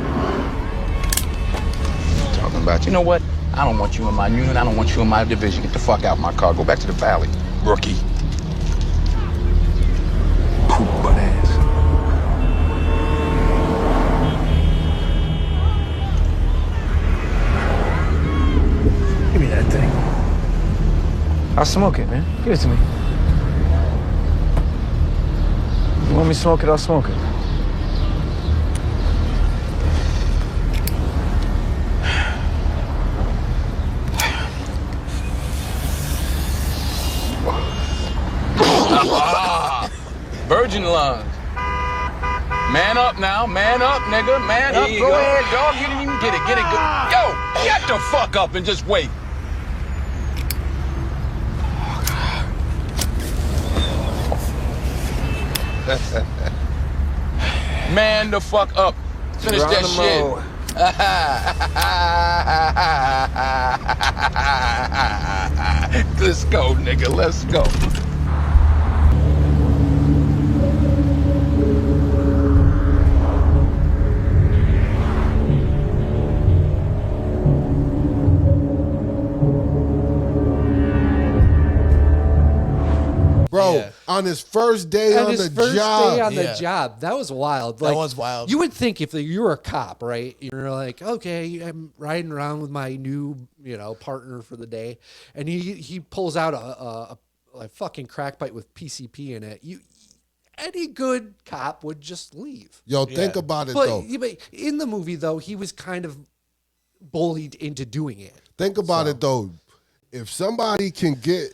Talking about, you know what? I don't want you in my unit. I don't want you in my division. Get the fuck out of my car. Go back to the valley, rookie. Poop butt ass. Give me that thing. I'll smoke it, man. Give it to me. You want me to smoke it? I'll smoke it. Virgin lungs. Man up now. Man up, nigga. Man up. Go ahead, dog. You didn't even get it. Get it. Go. Yo, get the fuck up and just wait. Man the fuck up. Finish that Geronimo. shit. Let's go, nigga. Let's go. Bro, Yeah. on his first day And on his the first job. day on Yeah. the job, that was wild. Like, was wild. You would think if you were a cop, right? You're like, okay, I'm riding around with my new, partner for the day, and he pulls out a fucking crack pipe with PCP in it. Any good cop would just leave. Yo, think about it But though. in the movie, though, he was kind of bullied into doing it. Think about it though. If somebody can get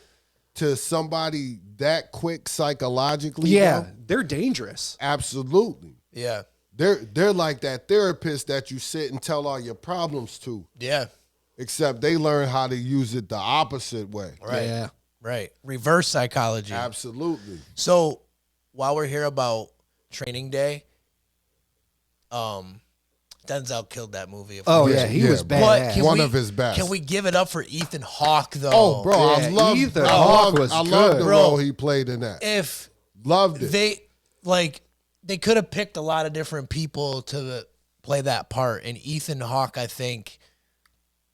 to somebody that quick psychologically, Yeah, bro, they're dangerous. absolutely. Yeah. They're like that therapist that you sit and tell all your problems to, Yeah. except they learn how to use it the opposite way. Right. Yeah. Right. Reverse psychology. Absolutely. So while we're here about Training Day, Denzel killed that movie. Oh Yeah, yeah, he yeah, was but bad. One of his best. Can we give it up for Ethan Hawke though? Oh, bro, I Yeah, love Ethan I Hawke love was I love good. the Bro. role he played in that. If Loved it. they could have picked a lot of different people to play that part, and Ethan Hawke, I think,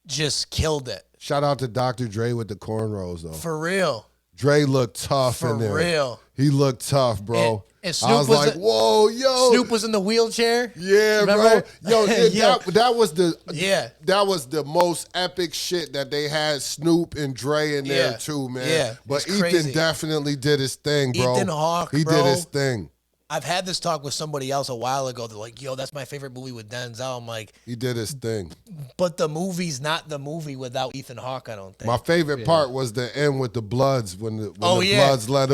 just killed it. Shout out to Dr. Dre with the cornrows though. For real. Dre looked tough For in there. real. He looked tough, bro. And Snoop I was was like, the- whoa, yo. Snoop was in the wheelchair. Yeah, Remember? bro. Yo, Yeah. that was the Yeah. the most epic shit that they had Snoop and Dre in there Yeah. too, man. Yeah, But it's Ethan crazy. definitely did his thing, bro. Ethan Hawke, he bro. did his thing. I've had this talk with somebody else a while ago. They're like, yo, that's my favorite movie with Denzel. I'm like, He did his thing. but the movie's not the movie without Ethan Hawke, I don't think. My favorite part was the end with the Bloods when the Yeah. Bloods let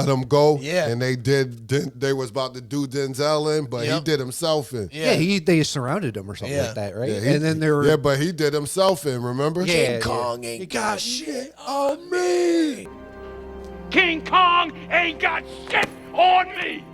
him go. Yeah. And they was about to do Denzel in, but he Yep. did himself in. Yeah. Yeah, they surrounded him or something Yeah. like that, right? Yeah, and then there were yeah, but he did himself in, remember? Yeah, Kong ain't got shit on me. King Kong ain't got shit on me!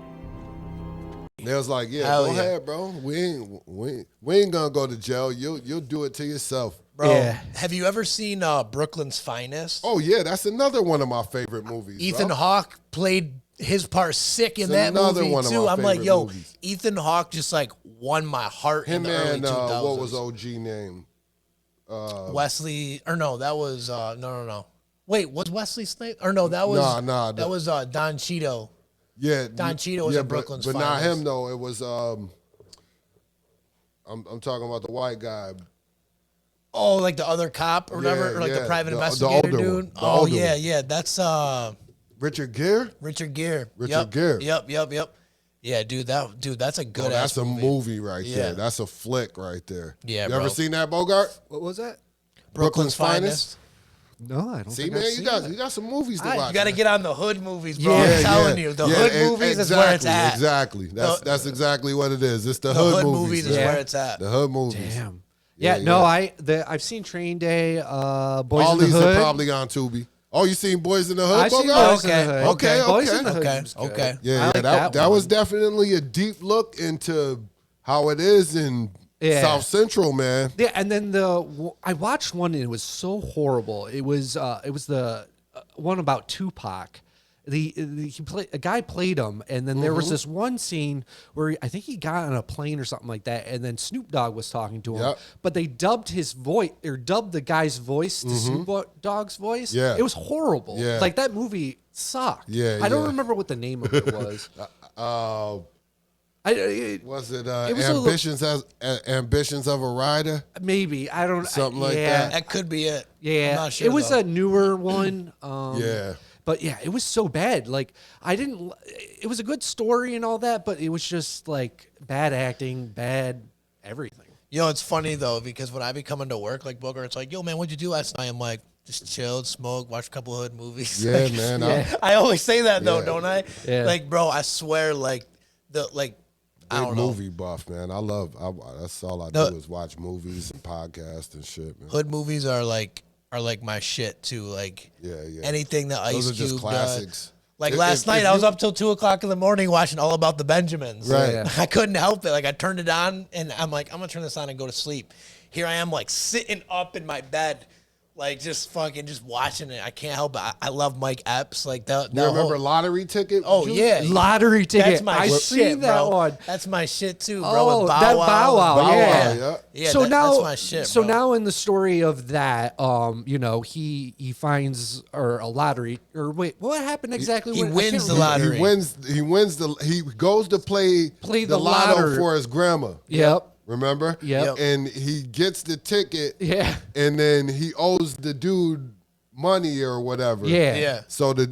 They was like, yeah, Hell go yeah. ahead, bro. We ain't gonna go to jail. You'll do it to yourself. Bro, Yeah. have you ever seen Brooklyn's Finest? Oh yeah, that's another one of my favorite movies. Ethan bro. Hawke played his part sick in It's that another movie one of too. my I'm like, favorite yo, movies. Ethan Hawke just like won my heart in Him the early and 2000s. what was OG name? Wesley, or no, that was no. Wait, was Wesley Snipes? Or no, that was Nah, that was Don Cheeto. Yeah, Don Cheadle was in Brooklyn's but not Finest. him though. It was I'm talking about the white guy. Oh, like the other cop or whatever, Yeah, or like the yeah, private the investigator older dude. one, the Oh older yeah, one. yeah. That's Richard Gere. Richard Gere. Richard Gere. Yep. Yeah, dude, that's a good ass That's a movie. movie right Yeah. there. That's a flick right there. Yeah, you bro. ever seen that, Bogart? What was that? Brooklyn's Finest. No, I don't See, think man, I've you seen got that. you got some movies to You watch. got to man. get on the hood movies, bro. Yeah, I'm telling you, the hood movies is where it's at. Exactly. That's exactly what it is. It's the, The hood, hood movies. movies is man. where it's at. The hood movies. Damn. Yeah, Yeah, no, yeah. I've seen Train Day, Boys All in the these Hood. are probably on Tubi. Oh, you seen Boys in the Hood? I've seen Bogart? Boys in the Hood. Okay, Boys okay. in the Hood. Okay, was good. okay. Yeah, I yeah, like that was one. definitely a deep look into how it is in Yeah. South Central, man. Yeah, and then I watched one and it was so horrible. It was the one about Tupac. A guy played him, and then there was Mm-hmm. this one scene where I think he got on a plane or something like that, and then Snoop Dogg was talking to him, Yep. but they dubbed his voice or dubbed the guy's voice to Snoop Dogg's voice. Yeah. It was horrible. Yeah. Like that movie sucked. Yeah, I don't yeah. remember what the name of it was. Was it, It was a little- Ambitions of a Rider? Maybe I don't Something like yeah. that. That could be it. Yeah, I'm not sure, it was though. a newer one. Yeah. But yeah, it was so bad. Like it was a good story and all that, but it was just like bad acting, bad everything. You know, it's funny though because when I be coming to work, like Booker, it's like, yo, man, what'd you do last night? I'm like, just chilled, smoked, watched a couple of hood movies. Yeah, Like, man. I always say that though, Yeah. don't I? Yeah. Like, bro, I swear, I Big don't know. movie buff, man. That's all I No. do is watch movies and podcasts and shit, man. Hood movies are like my shit too. Like, Yeah, yeah. anything that Ice Those are just Cube classics. does. Like If- last if- night, if I was you- up till 2:00 in the morning watching All About the Benjamins. Right. Yeah. I couldn't help it. Like I turned it on, and I'm like, I'm gonna turn this on and go to sleep. Here I am, like sitting up in my bed, like just watching it. I can't help it. I love Mike Epps. Like that. You remember Lottery Ticket? Oh Juice? yeah, Lottery ticket. That's my I shit, seen that bro. one. That's my shit too, bro. Oh, with Bow that Wow. Bow Wow, Bow Wow, yeah. yeah. Yeah, So now, that's my shit. so bro. now in the story of that, he finds a lottery or wait, what happened exactly? he when- I wins can't the remember. lottery. He goes to play the lotto lottery. for his grandma. Yep. Remember? Yep. And he gets the ticket. Yeah. And then he owes the dude money or whatever. Yeah. Yeah. So the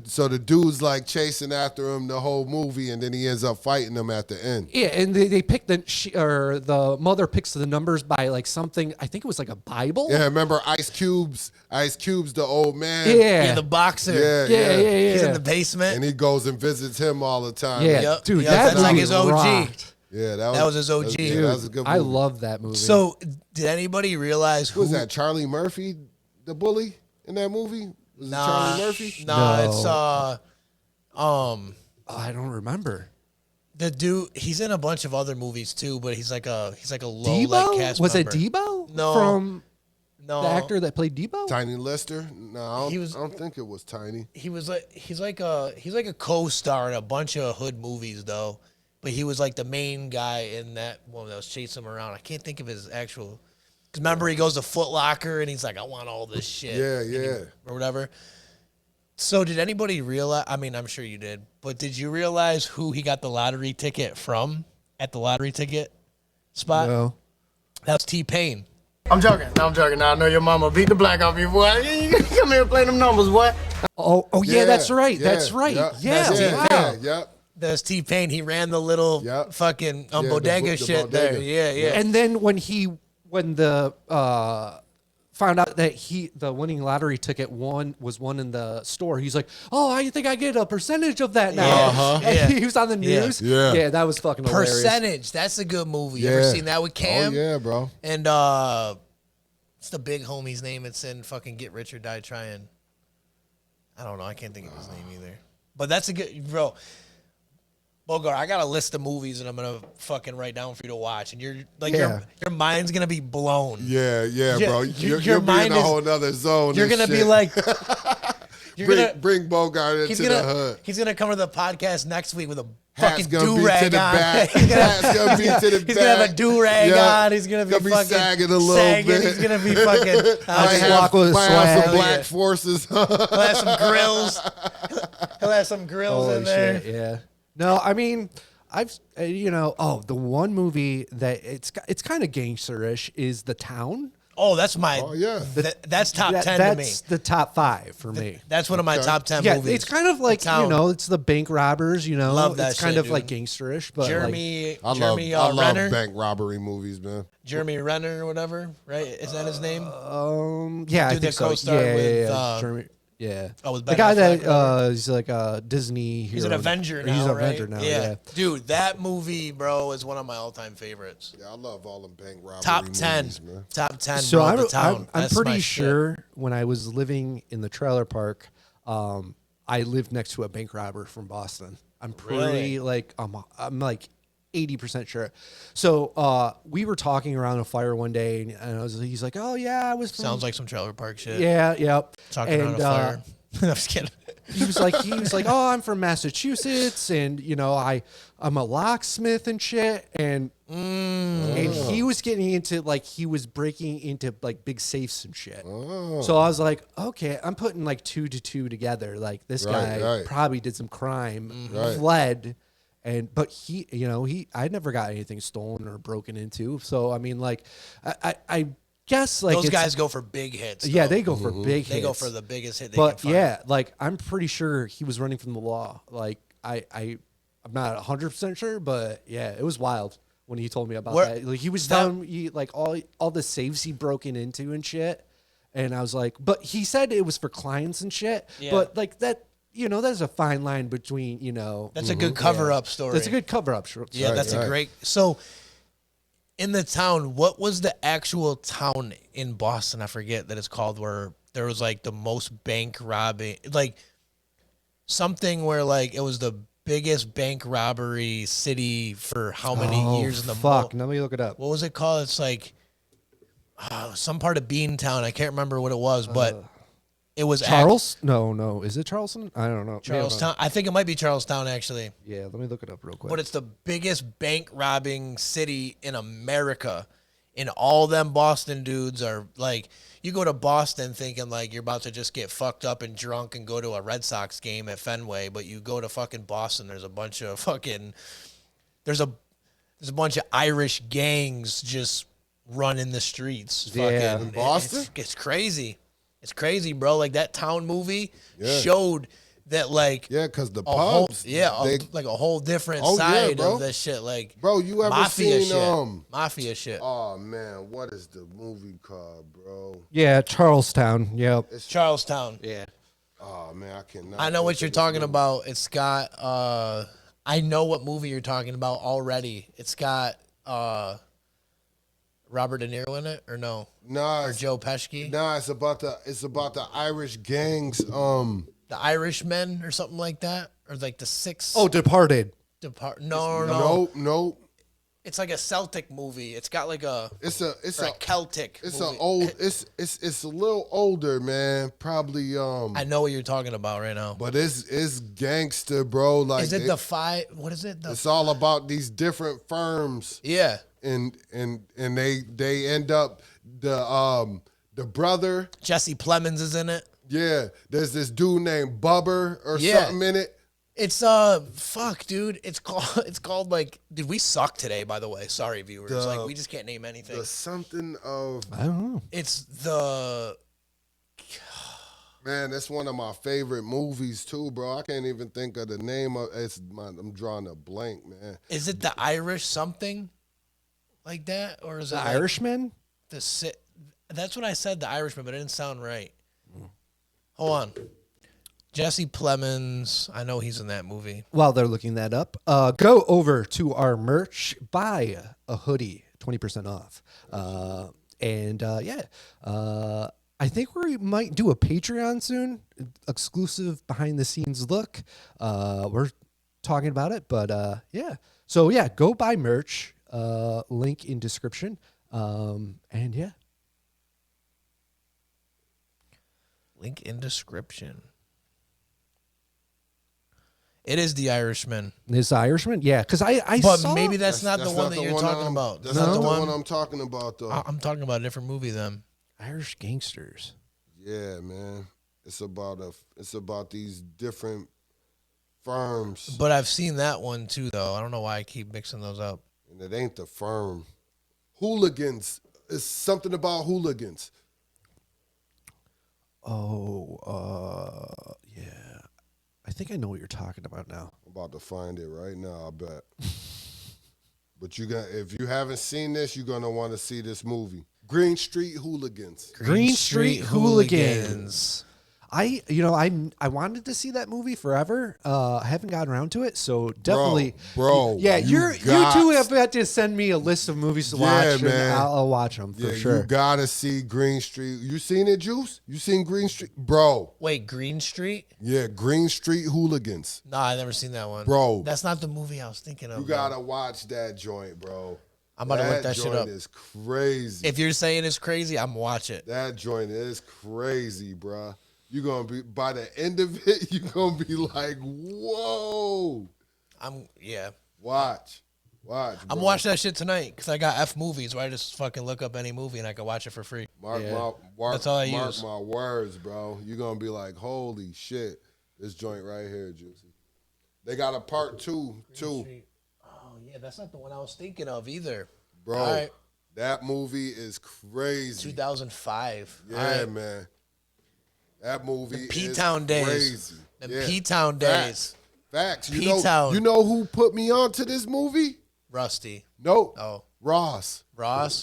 dude's like chasing after him the whole movie, and then he ends up fighting him at the end. Yeah, and they pick the mother picks the numbers by like something. I think it was like a Bible. Yeah, remember Ice Cube's the old man. Yeah. Yeah, the boxer. Yeah, Yeah, yeah. He's in the basement. And he goes and visits him all the time. Yeah, Yep, dude, yep, that that's like movie his OG. rocked. Yeah, That was his OG. Yeah, that was a good movie. I love that movie. So, did anybody realize Who was that? Charlie Murphy, the bully in that movie? Was it Nah, Charlie Murphy? Nah, No. it's Oh, I don't remember. the dude. He's in a bunch of other movies too, but he's like a low Debo? like cast Was member. it Debo? No. From No, the actor that played Debo? Tiny Lister? No, I He was- don't think it was Tiny. he's like a co-star in a bunch of hood movies though, but he was like the main guy in that one that was chasing him around. I can't think of his actual. Cause remember he goes to Foot Locker and he's like, I want all this shit. Yeah, And he- yeah. or whatever. So did anybody realize? I mean, I'm sure you did, but did you realize who he got the lottery ticket from at the lottery ticket spot? No. That's T-Pain. I'm joking. No, I'm joking. Now I know your mama beat the black off you, boy. You come here and play them numbers, boy. Oh, yeah, that's right. yeah, That's right. yeah, Yeah, That's wow. yeah, yep. That's T-Pain. He ran the little Yep. fucking Yeah, the bodega the shit bodega. there. Yeah, yeah. And then when the found out that the winning lottery ticket was won in the store, he's like, "Oh, I think I get a percentage of that now." Uh-huh. And Yeah. he was on the Yeah. news. Yeah. Yeah, that was fucking hilarious. Percentage. That's a good movie. You ever Yeah. seen that with Cam? Oh, yeah, bro. And what's the big homie's name? It's in fucking Get Rich or Die Trying. I don't know. I can't think of his name either. But that's a good bro. Bogart, I got a list of movies and I'm gonna fucking write down for you to watch, and you're like Yeah. your mind's gonna be blown. Yeah, Yeah, bro. your You'll be mind in a is- whole nother zone. You're and gonna be shit. like, you're gonna. bring Bogart He's into the gonna hood. he's gonna come to the podcast next week with a Hat's fucking gonna be do rag to the on. back. He's gonna- Hat's gonna be to the He's gonna have a back. do rag Yeah. on. He's gonna be fucking sagging a little sagging. bit. He's gonna be fucking. Might walk with a might have swag. some black Yeah. forces. He'll have some grills. He'll have some grills Holy in there. shit, yeah. No, I mean, the one movie that it's kind of gangsterish is The Town. Oh, that's my. Oh yeah. That's top 10 to me. That's the top 5 for me. That's one of my top 10 Yeah, movies. it's kind of like, The Town. it's the bank robbers, Love that it's kind shit, of like dude. gangsterish, but Jeremy I love Renner. bank robbery movies, man. Jeremy Renner or whatever, right? Is that his name? yeah, I Dude think that so. co-starred Yeah, with, Jeremy, yeah. Oh, with the Ben guy Affleck, that he's like a Disney hero. He's an Avenger now, He's an right? Avenger now, yeah. Dude, that movie, bro, is one of my all-time favorites. Yeah, I love all them bank robbery Top 10. movies, man. Top 10, So bro, The Town. I'm That's pretty my sure when I was living in the trailer park, I lived next to a bank robber from Boston. I'm pretty Really? I'm like 80% sure. So we were talking around a fire one day, and he's like, "Oh yeah, I was." Shit. Sounds like some trailer park shit. Yeah, yep. Talking around a fire. I'm just kidding. he was like, "Oh, I'm from Massachusetts, and I'm a locksmith and shit." And he was getting into he was breaking into big safes and shit. So I was like, okay, I'm putting 2 to 2 together. Like this guy probably did some crime, fled, but I never got anything stolen or broken into. So I mean, I guess those guys go for big hits. Yeah, though. they go for big hits. They go for the biggest hit they But can find. yeah, I'm pretty sure he was running from the law. I'm not 100% sure, but yeah, it was wild when he told me about that. He was telling me all the safes he broken into and shit. And I was like, but he said it was for clients and shit. Yeah. But that, there's a fine line between, That's a good cover-up story. That's a good cover-up story. Yeah, that's a great. So, in The Town, what was the actual town in Boston? I forget that it's called, where there was the most bank robbing, something where it was the biggest bank robbery city for how many years in the fuck? Let me look it up. What was it called? It's some part of Beantown. I can't remember what it was, but it was No. Is it Charleston? I don't know. Charlestown. I think it might be Charlestown, actually. Yeah, let me look it up real quick. But it's the biggest bank robbing city in America. And all them Boston dudes are you go to Boston thinking you're about to just get fucked up and drunk and go to a Red Sox game at Fenway, but you go to fucking Boston, there's a bunch of there's a bunch of Irish gangs just running the streets. Yeah. In Boston? It's crazy. It's crazy, bro. That Town movie showed that because the a whole, pubs, a whole different Oh, yeah, side bro. of this shit. Bro, you ever mafia seen shit. Mafia shit. Oh man, what is the movie called, bro? Yeah, Charlestown. Yep. It's Charlestown. Yeah. Oh man, I cannot. I know what think you're of talking this movie. about. It's got I know what movie you're talking about already. It's got Robert De Niro in it, or no? Nah, Or Joe Pesci? Nah, it's about the Irish gangs. The Irishmen or something like that? Or the Six Oh, Departed. No. Nope. It's like a Celtic movie. It's got It's or a Celtic It's movie. an old. It's a little older, man. Probably. I know what you're talking about right now. But it's gangster, bro. Is it what is it? It's all about these different firms, Yeah. and they end up the brother. Jesse Plemons is in it. Yeah, there's this dude named Bubber or Yeah. something in it. It's fuck, dude. It's called dude, we suck today, by the way. Sorry, viewers. We just can't name anything. The something of I don't know. It's the man. That's one of my favorite movies too, bro. I can't even think of the name of I'm drawing a blank, man. Is it the Irish something like that, or is it The Irishman? That's what I said, the Irishman, but it didn't sound right. Hold on. Jesse Plemons. I know he's in that movie. While they're looking that up, go over to our merch, buy a hoodie, 20% off. I think we might do a Patreon soon, exclusive behind the scenes look. We're talking about it, but yeah. So yeah, go buy merch. Link in description. And yeah. Link in description. It is the Irishman. This Irishman? Yeah, because I But saw... maybe that's not the one that you're talking about. That's not the one I'm talking about, though. I'm talking about a different movie then. Irish Gangsters. Yeah, man. It's about these different Firms. But I've seen that one too, though. I don't know why I keep mixing those up. And it ain't The Firm. Hooligans. It's something about hooligans. Oh, yeah. I think I know what you're talking about now. I'm about to find it right now, I bet. But if you haven't seen this, you're gonna want to see this movie. Green Street Hooligans. Green Street Hooligans. I wanted to see that movie forever. I haven't gotten around to it, so definitely, bro. Yeah, you two have got to send me a list of movies to watch, man. and I'll watch them for sure. You gotta see Green Street. You seen it, Juice? You seen Green Street, bro? Wait, Green Street? Yeah, Green Street Hooligans. No, I've never seen that one, bro. That's not the movie I was thinking of. You gotta watch that joint, bro. I'm about to look that shit up. That joint is crazy. If you're saying it's crazy, I'm watch it. That joint is crazy, bro. You're going to be, by the end of it, you're going to be like, whoa. Watch. Bro. I'm watching that shit tonight because I got F movies where I just fucking look up any movie and I can watch it for free. That's all I use. Mark my words, bro. You're going to be like, holy shit. This joint right here, Juicy. They got a part 2, too. Oh, yeah, that's not the one I was thinking of either. Bro, right. That movie is crazy. 2005. Yeah, man. That movie is P-Town days. crazy. The P-Town days. Facts. P-Town. You know who put me on to this movie? Rusty. Nope. Oh. Ross.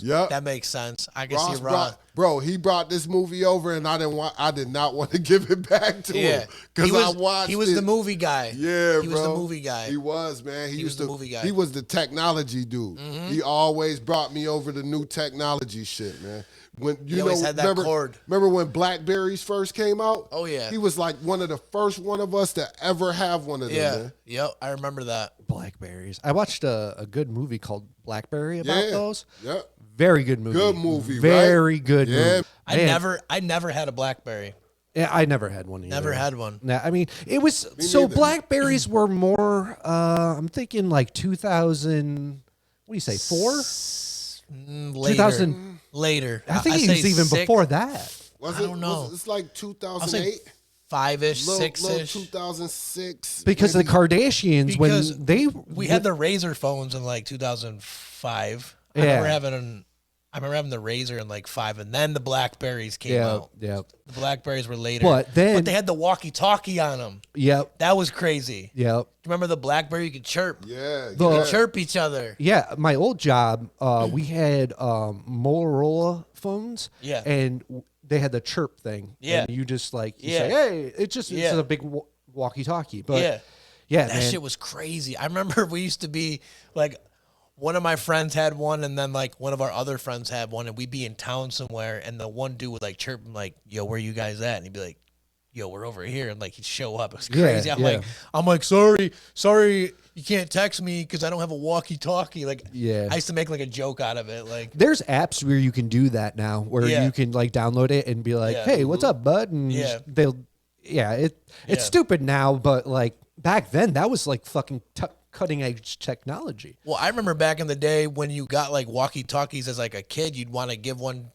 Yep. That makes sense. I can see Ross. Bro, he brought this movie over, and I did not want to give it back to him because I watched. He was the movie guy. Yeah, he was the movie guy. He was, man. He was the movie guy. He was the technology dude. Mm-hmm. He always brought me over the new technology shit, man. When he always had that cord. Remember when Blackberries first came out? Oh yeah. He was like one of the first one of us to ever have one of them. Man. Yep, I remember that. Blackberries. I watched a good movie called Blackberry about those. Yep. Very good movie. Good movie. Very good movie. I never had a Blackberry. Yeah, I never had one either. Never had one. Nah, I mean, it was so Blackberries were more. I'm thinking like 2000. What do you say? 4? Later. 2000. Later. I think it was even before that. Was I don't know. It's like 2008. 5-ish, 6-ish. 2006. Because the Kardashians, we had the Razor phones in like 2005. I remember having the Razor in like 5, and then the Blackberries came out. Yeah. The Blackberries were later. But they had the walkie-talkie on them. Yep. That was crazy. Yep. Do you remember the Blackberry? You could chirp. Yeah. You could chirp each other. Yeah. My old job, we had Motorola phones. Yeah. And they had the chirp thing. Yeah. And you just say, hey, it's a big walkie-talkie. But yeah, that shit was crazy. I remember we used to be like, one of my friends had one, and then like one of our other friends had one, and we'd be in town somewhere, and the one dude would like chirp him like, "Yo, where you guys at?" And he'd be like, "Yo, we're over here," and like he'd show up. It was crazy. I'm like, sorry, you can't text me because I don't have a walkie-talkie. Like, I used to make like a joke out of it. Like, there's apps where you can do that now, where you can like download it and be like, "Hey, what's up, bud?" And it's stupid now, but like back then that was like fucking cutting edge technology. Well, I remember back in the day when you got like walkie-talkies as like a kid, you'd want to give one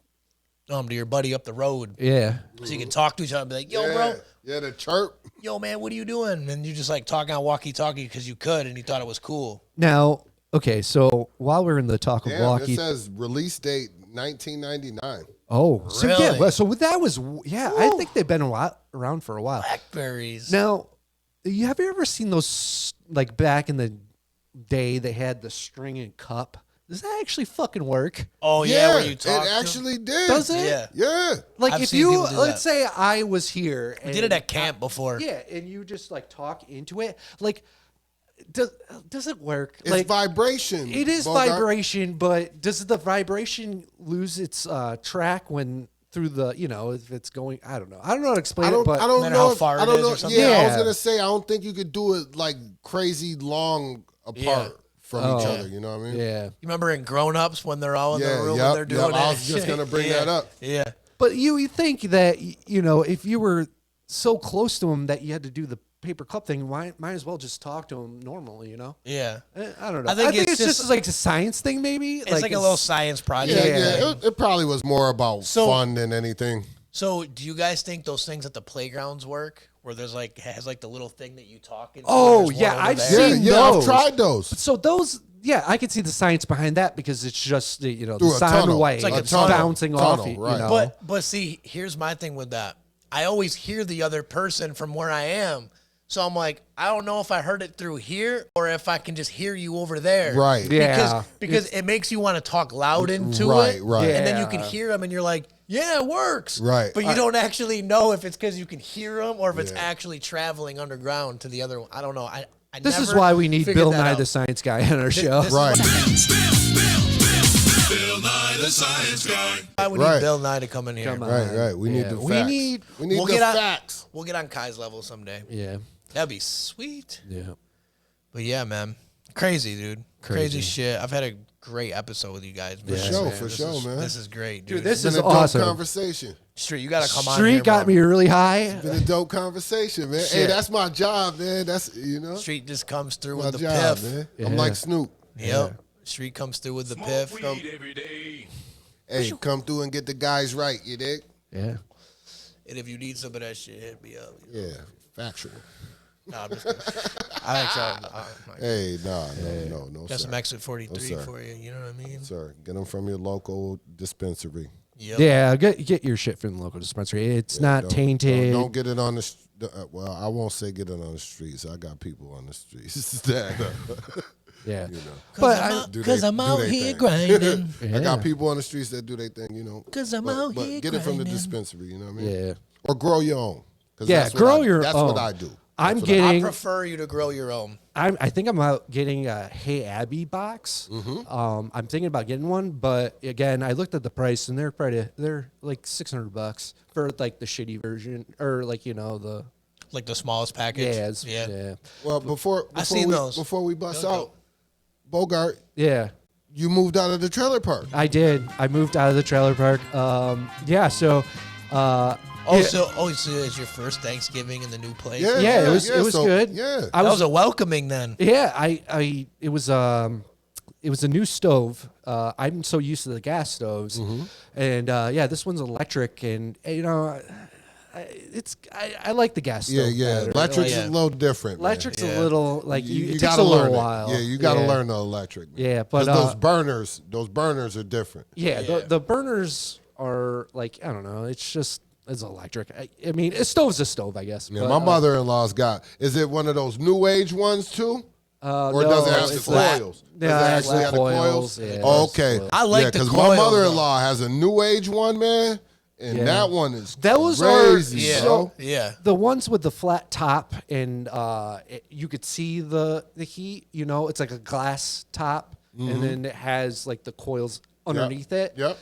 to your buddy up the road. Yeah. So you could talk to each other and be like, "Yo, bro." Yeah, the chirp. "Yo, man, what are you doing?" And you just like talking on walkie-talkie because you could, and you thought it was cool. Now, okay, so while we're in the talk of walkie, it says release date 1999. Oh, so really? So that was I think they've been around for a while. Blackberries. Now, have you ever seen those, like back in the day they had the string and cup? Does that actually fucking work? Oh yeah, where you talk. It actually did. Does it? Yeah. Like I've if seen you people do let's that. say I was here and I did it at camp before. Yeah, and you just like talk into it. Like does it work? It's like vibration. it is Bogart. vibration, but does the vibration lose its track when through the, if it's going, I don't know how to explain it, but I don't matter know how far I it don't is know. or something. Yeah, I was Yeah. gonna say I don't think you could do it like crazy long apart from each other. You know what I mean? yeah. You remember in Grown Ups when they're all in the room yep, and they're doing yep. it? I was just gonna bring that up. Yeah. But you think that if you were so close to him that you had to do the paper cup thing, might as well just talk to him normally, Yeah. I don't know. I think it's it's just just like a science thing, maybe. It's like a little science project. Yeah. It probably was more about So- fun than anything. So, do you guys think those things at the playgrounds work? Where there's like has like the little thing that you talk into? Oh, and there's yeah, one over I've there? seen I've those. tried those. So those, yeah, I can see the science behind that because it's just the Through the a sound tunnel. waves It's like a tunnel. bouncing off. Tunnel, You right. know. But see, here's my thing with that. I always hear the other person from where I am. So I'm like, I don't know if I heard it through here or if I can just hear you over there. Right. Yeah. Because it makes you want to talk loud into Right, it. right. And then you can Yeah. hear them and you're like, yeah, it works. Right. But you don't actually know if it's because you can hear them or if it's Yeah. actually traveling underground to the other one. I don't know. I This is never why we need figured Bill that Nye out. the Science Guy on our show. this is Right. why we need Right. Bill Nye to come in here. Come on. Right. We need Yeah. the We facts. need- we need We'll the get on- facts. We'll get on Kai's level someday. Yeah. That'd be sweet. Yeah. But yeah, man. Crazy, dude. Crazy Crazy. shit. I've had a great episode with you guys, man. For sure, Man, for this sure, is- man. This is great, dude. Dude, this It's is been a dope awesome. conversation. Street, you gotta come on Street here, got bro. me really high. Been a dope conversation, man. Hey, Shit. that's my job, man. That's Street just comes through my with the job, piff. man. Yeah. I'm like Snoop. Yep. Street comes through with the piff. Hey, come through and get the guys right, you dig? Yeah. And if you need some of that shit, hit me up. Yeah, factual. Nah, I'm just kidding. I actually, Hey, no, got sir. some Exit 43 sir. for you. You know what I mean? Sir, get them from your local dispensary. Yep. Yeah, get your shit from the local dispensary. It's not Don't- tainted. Don't get it on the. Well, I won't say get it on the streets. I got people on the streets that Yeah. you know. But Do Cause they- I'm do out they here thing. grinding. I got people on the streets that do their thing, you know. 'Cause I'm but, out but here get it from the grinding. dispensary, you know what I mean? Yeah. Or grow your own. 'Cause Yeah, that's what grow I- your That's own. what I do. I'm That's what I getting. prefer you to grow your own. I think I'm out getting a Hey Abby box. I'm thinking about getting one, but again, I looked at the price and they're like $600 for like the shitty version or like the Like the smallest package. yeah. Well, before seen we, those. Before we bust Those out, dope. Bogart, Yeah. you moved out of the trailer park. I did. I moved out of the trailer park. Yeah, so So it's your first Thanksgiving in the new place? Yeah, it was so, good. Yeah. I That was was a welcoming then. Yeah, it was a new stove. I'm so used to the gas stoves, and this one's electric, and I like the gas stove. Yeah. better. Electric's Yeah. a little different. man. Electric's a little like You it takes gotta a little learn while. it. Yeah, you got to learn the electric. Man. Yeah, but, 'Cause those burners are different. Yeah, the burners are like I don't know. It's electric. I mean, a stove's a stove, I guess. Yeah, but, my mother-in-law's got. Is it one of those new age ones too? Or no, does it have the it's flat. coils? Yeah, Does it it's actually flat have the coils, coils? yeah. Oh, okay. I like the because coils, my mother-in-law has a new age one, man, and Yeah. that one is Those are- crazy, Yeah. bro. Yeah. The ones with the flat top and you could see the heat. It's like a glass top, and then it has like the coils underneath it. Yep.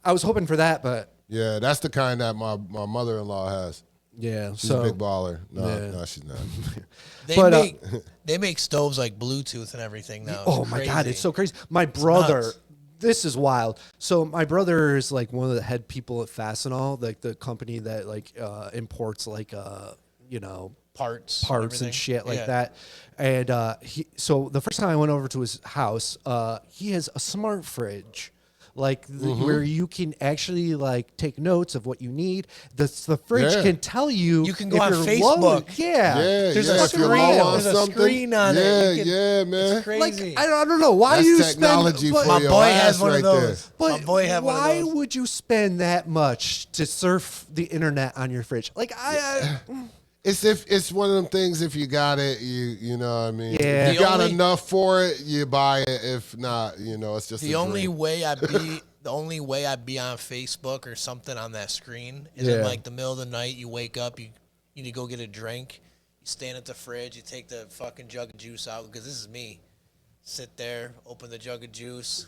I was hoping for that, but Yeah, that's the kind that my mother-in-law has. yeah. She's so a big baller. No, Yeah. no, she's not. They But, they make stoves like Bluetooth and everything now. oh It's my god, crazy. it's so crazy. My brother. nuts. This is wild. So my brother is like one of the head people at Fastenal, like the company that like imports like parts parts and everything. shit like Yeah. that. And so the first time I went over to his house, he has a smart fridge. Like where you can actually like take notes of what you need. The fridge Yeah. can tell you. You can go if on you're Facebook. low. Yeah, Yeah, There's yeah. a if you're screen. low on There's a something, screen on it. yeah, You can- yeah, man. It's like crazy. I don't know why That's you technology spend. for My your boy ass has one right of there. those. But My boy had one of why those. would you spend that much to surf the internet on your fridge? Like It's one of them things. If you got it, you know what I mean. Yeah. If you The got only- enough for it, you buy it. If not, it's just The a only dream. way I'd be on Facebook or something on that screen is in Yeah. like the middle of the night. You wake up, you need to go get a drink. You stand at the fridge. You take the fucking jug of juice out because this is me. Sit there, open the jug of juice.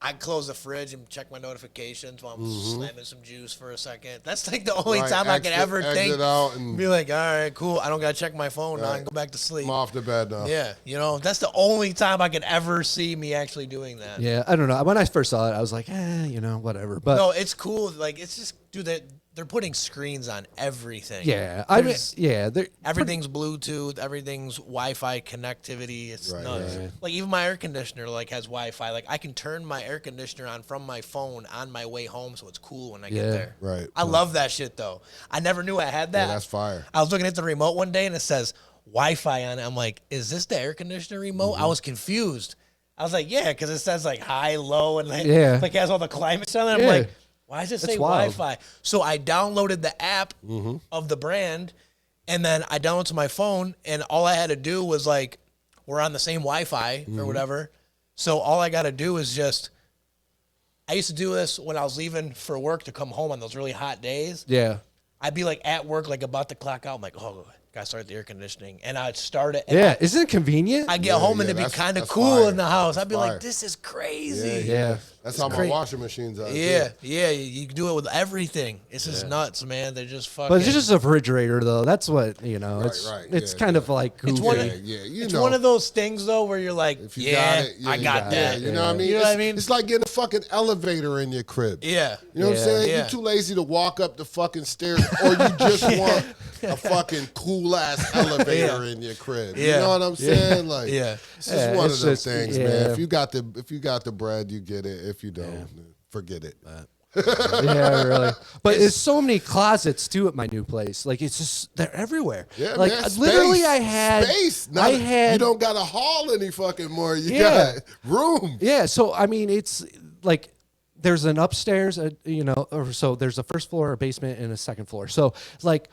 I close the fridge and check my notifications while I'm slamming some juice for a second. That's like the only Right, time I can ever exit think. out and Be like, all right, cool. I don't gotta check my phone now. I can go back to sleep. I'm off the bed now. Yeah, that's the only time I could ever see me actually doing that. yeah, I don't know. When I first saw it, I was like, whatever. But No, it's cool. Like it's just, dude, they're putting screens on everything. Yeah, I mean, There's- yeah, they're everything's Bluetooth, everything's Wi-Fi connectivity. It's nuts. right. Like even my air conditioner like has Wi-Fi. Like I can turn my air conditioner on from my phone on my way home, so it's cool when I get there. Right. I love that shit though. I never knew I had that. Yeah, that's fire. I was looking at the remote one day and it says Wi-Fi on it. I'm like, is this the air conditioner remote? I was confused. I was like, yeah, because it says like high, low, and like, like it has all the climates on it. I'm like, why does it say wild. Wi-Fi? So I downloaded the app of the brand, and then I downloaded to my phone, and all I had to do was like, we're on the same Wi-Fi or whatever. So all I got to do is just, I used to do this when I was leaving for work to come home on those really hot days. yeah. I'd be like at work, like about to clock out. I'm like, oh, gotta start the air conditioning, and I'd start it. And Yeah, isn't it convenient? I get home and it'd be that's- kind of that's cool fire. in the house. I'd be Fire. like, this is crazy. yeah. That's how my great. washing machines are. Yeah, too. yeah, you can do it with everything. It's just nuts, man. They're just fucking. But it's just a refrigerator, though. That's what it's. right, It's yeah, kind of like goofy. It's one Yeah, of, yeah, you it's know. one of those things though where you're like, If you yeah, got it, I you got that. it. You know what I mean? You know what I mean? It's like getting a fucking elevator in your crib. Yeah. You know what I'm saying? Yeah. You're too lazy to walk up the fucking stairs, or you just want a fucking cool ass elevator in your crib. You Yeah. know what I'm saying? Like, Yeah. it's just one of it's those just- things, yeah. man. If you got the bread, you get it. If you don't, forget it. Yeah, really. But there's so many closets too at my new place. Like it's just they're everywhere. Yeah, like man. literally, Space. I had space. Not, I had you don't got to haul any fucking more. You Yeah. got room. Yeah, so I mean, it's like there's an upstairs, or so there's a first floor, a basement, and a second floor. So like.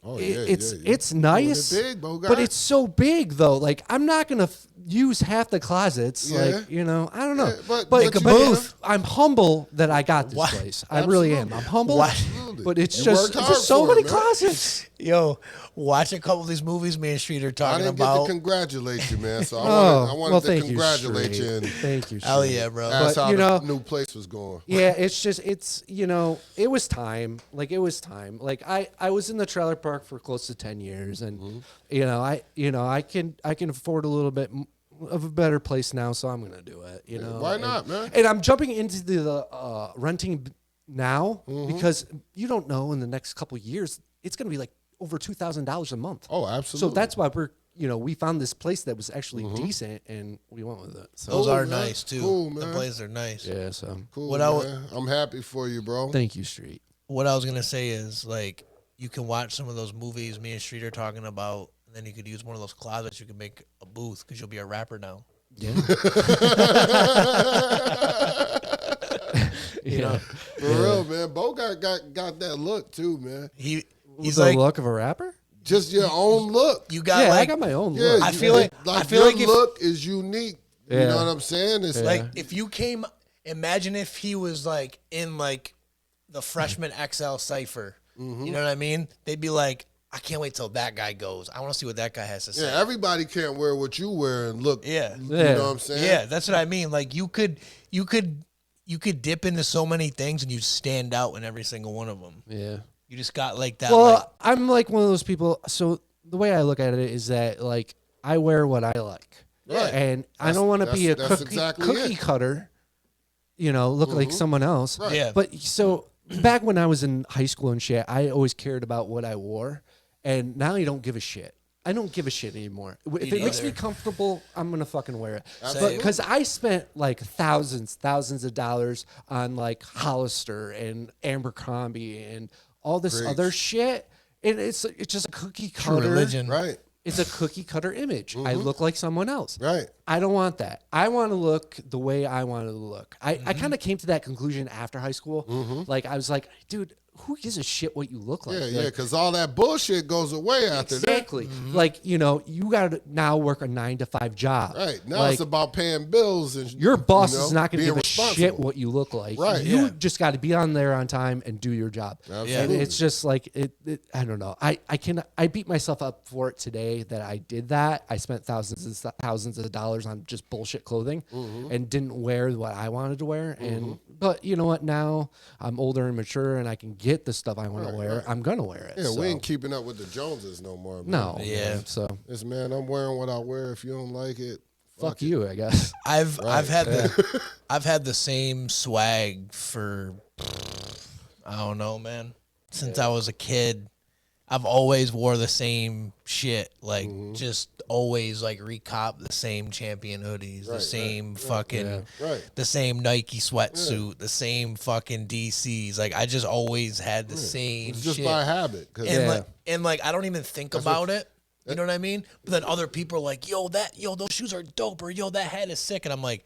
It's nice, big, Bogart. but it's so big though. Like I'm not gonna use half the closets. Yeah. Like I don't know. Yeah, but but you booth. I'm humble that I got this place. I really am. I'm humble, Absolutely. but it's You just worked it's hard just so for it, many man. closets. Yo, watch a couple of these movies me and Street are I talking didn't get about. to congratulate you, man. So I Oh, wanted well, to thank congratulate you. you and Thank you. Hell Shane. yeah, bro. ask But, how you the know- new place was going. Yeah, it's it was time. Like it was time. Like I was in the trailer park for close to 10 years, and I can afford a little bit of a better place now, so I'm gonna do it. You know, Why not, man? And I'm jumping into the renting now because you don't know in the next couple of years it's gonna be like over $2,000 a month. Oh, absolutely. So that's why we found this place that was actually decent, and we went with it. So Those Cool, are man. nice too. Cool, The man. places are nice. yeah, so cool, What I w- man. I'm happy for you, bro. thank you, Street. What I was gonna say is like you can watch some of those movies me and Street are talking about, and then you could use one of those closets. You could make a booth because you'll be a rapper now. Yeah. You know, For real, man. Bogart got that look too, man. he's the like look of a rapper. Just your own look. you got Yeah, I like got my own Yeah, look. I feel like your if- look is unique. You Yeah. know what I'm saying? It's like if you came. Imagine if he was like in like the freshman XL cipher. You know what I mean? They'd be like, I can't wait till that guy goes. I want to see what that guy has to say. yeah, everybody can't wear what you wear and look. Yeah. You Yeah. know what I'm saying? Yeah, that's what I mean. Like you could dip into so many things and you stand out in every single one of them. Yeah. You just got like that. Well, like, I'm like one of those people. So the way I look at it is that like I wear what I like, Right. and I don't want to be a that's cookie, exactly cookie it. cutter. Look like someone else. Right. Yeah. But so back when I was in high school and shit, I always cared about what I wore, and now I don't give a shit. I don't give a shit anymore. If it makes me neither. comfortable, I'm gonna fucking wear it. Same. But because I spent like thousands of dollars on like Hollister and Abercrombie and all this Preach. other shit, and it's just a cookie true cutter. religion. Right. It's a cookie cutter image. I look like someone else. Right. I don't want that. I want to look the way I want to look. I kind of came to that conclusion after high school. Like I was like, dude, who gives a shit what you look like? Yeah, Like, yeah, because all that bullshit goes away after exactly. Like, you got to now work a 9-to-5 job. that. Right. Now Like, it's about paying bills and your boss you know, is not going to being give a responsible. shit what you look like. Right. You Yeah. just got to be on there on time and do your job. Absolutely. And it's just like it I don't know. I beat myself up for it today that I did that. I spent thousands of dollars on just bullshit clothing and didn't wear what I wanted to wear. And but you know what? Now I'm older and mature and I can get the stuff I want to wear. I'm gonna wear it. Yeah, so. we ain't keeping up with the Joneses no more. Man. No. Yeah. man. So It's, man, I'm wearing what I wear. If you don't like it, fuck you, I guess. I've had the same swag for I don't know, man. since I was a kid. I've always wore the same shit, like just always like recop the same Champion hoodies, the same fucking, the same Nike sweatsuit, the same fucking DCs. Like I just always had the same It's just shit. by habit. And like I don't even think about it. You know what I mean? But then other people are like, yo, those shoes are dope, or yo, that hat is sick. And I'm like,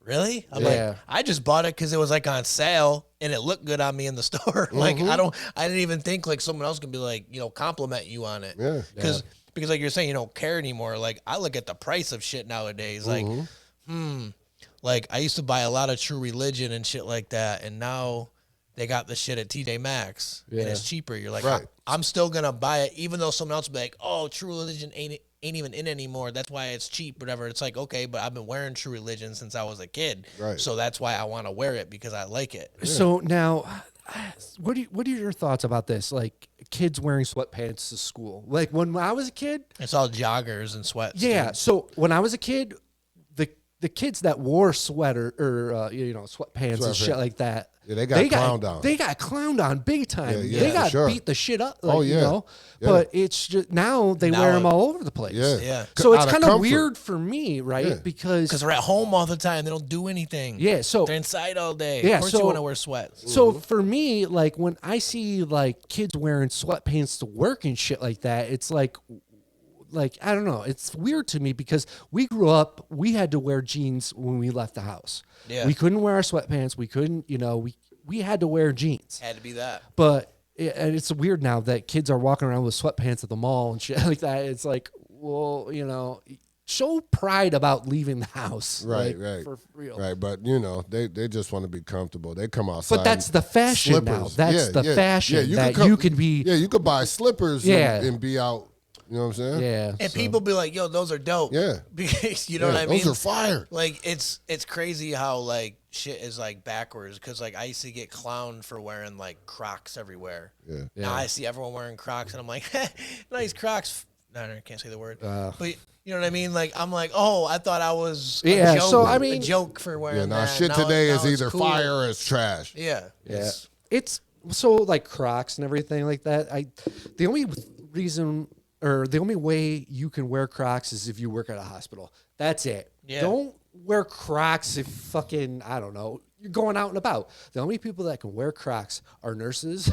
really? I'm like, I just bought it because it was like on sale and it looked good on me in the store. Like I didn't even think like someone else can be like, compliment you on it. Because like you're saying, you don't care anymore. Like I look at the price of shit nowadays. Like, like I used to buy a lot of True Religion and shit like that, and now they got the shit at TJ Maxx and it's cheaper. You're like, I'm still gonna buy it, even though someone else will be like, oh, True Religion ain't even in anymore. That's why it's cheap, whatever. It's like, okay, but I've been wearing True Religion since I was a kid. Right. So that's why I want to wear it, because I like it. So now, what are your thoughts about this? Like kids wearing sweatpants to school. Like when I was a kid, It's all joggers and sweats. yeah. dude. So when I was a kid, the kids that wore sweater or sweatpants and shit like that. Yeah, they got clowned on. They got clowned on big time. Yeah, they for got sure. beat the shit up. Like, Yeah. But it's just now they wear them all over the place. Yeah. So it's Out of kind of comfort. weird for me, right? Yeah. Because They're at home all the time. They don't do anything. Yeah, so They're inside all day. Yeah, Of course so- you want to wear sweats. So for me, like when I see like kids wearing sweatpants to work and shit like that, it's like I don't know. It's weird to me because we grew up, we had to wear jeans when we left the house. Yeah. We couldn't wear our sweatpants. We couldn't, we had to wear jeans. Had to be that. But and it's weird now that kids are walking around with sweatpants at the mall and shit like that. It's like, well, show pride about leaving the house. Right, like, for real. Right, but they just want to be comfortable. They come outside. But that's the fashion now. slippers. That's the fashion that you could be. Yeah, you could buy slippers and be out. You know what I'm saying? Yeah. And people be like, yo, those are dope. Yeah. Because you know what I mean? Those are fire. Like it's crazy how like shit is like backwards, because like I used to get clowned for wearing like Crocs everywhere. Yeah. Now I see everyone wearing Crocs and I'm like, nice Crocs. No, I can't say the word. But you know what I mean? Like I'm like, oh, I thought I was a joke, so, I mean- a joke for wearing Yeah, now that. shit Now today is it's either cool. fire or it's trash. Yeah. Yeah. It's so like Crocs and everything like that. The only reason or the only way you can wear Crocs is if you work at a hospital. That's it. Yeah. Don't wear Crocs if fucking, I don't know, you're going out and about. The only people that can wear Crocs are nurses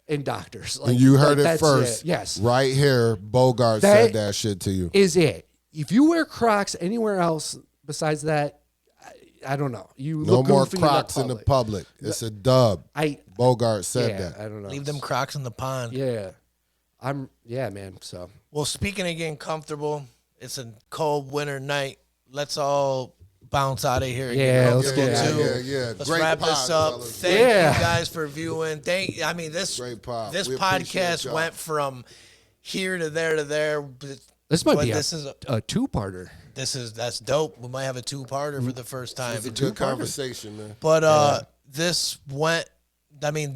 and doctors. Like, And you heard it that's first. Yes. Right here, Bogart said that shit to you. Is it. If you wear Crocs anywhere else besides that, I don't know. You No look more goofy Crocs in the public. It's a dub. Bogart said that. I don't know. Leave them Crocs in the pond. Yeah. Man. So Well, speaking of getting comfortable, it's a cold winter night. Let's all bounce out of here. And Yeah, get let's get comfortable, out of too. Yeah. Let's Great wrap pod, this up. fellas. Thank Yeah. you guys for viewing. This Great pod. this We appreciate podcast y'all. went from here to there to there. this might But be this is a two-parter. that's dope. We might have a two-parter for the first time. It's a good conversation, man. But this went. I mean,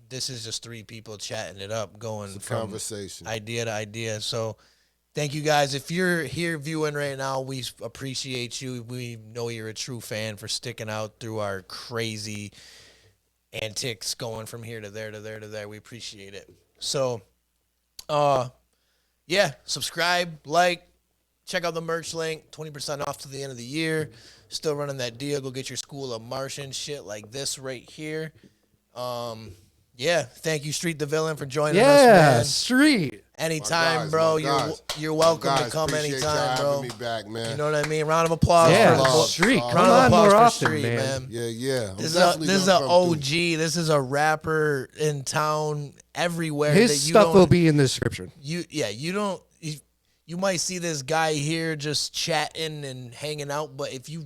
this is just three people chatting it up, going It's a from conversation. idea to idea. So thank you guys. If you're here viewing right now, we appreciate you. We know you're a true fan for sticking out through our crazy antics, going from here to there to there to there. We appreciate it. So, yeah, subscribe, like, check out the merch link. 20% off to the end of the year. Still running that deal. Go get your School of Martians shit like this right here. Yeah, thank you, Street the Villain, for joining us, man. Street. Anytime, guys, bro. my guys. You're welcome Guys, to come appreciate y'all anytime, bro. having me back, man. You know what I mean? Round of applause. Yeah, for Love. Street. Round Come of on applause more for often, Street, man. Yeah. This is a OG. This is a rapper in town everywhere. His that you stuff don't- will be in the description. You might see this guy here just chatting and hanging out, but if you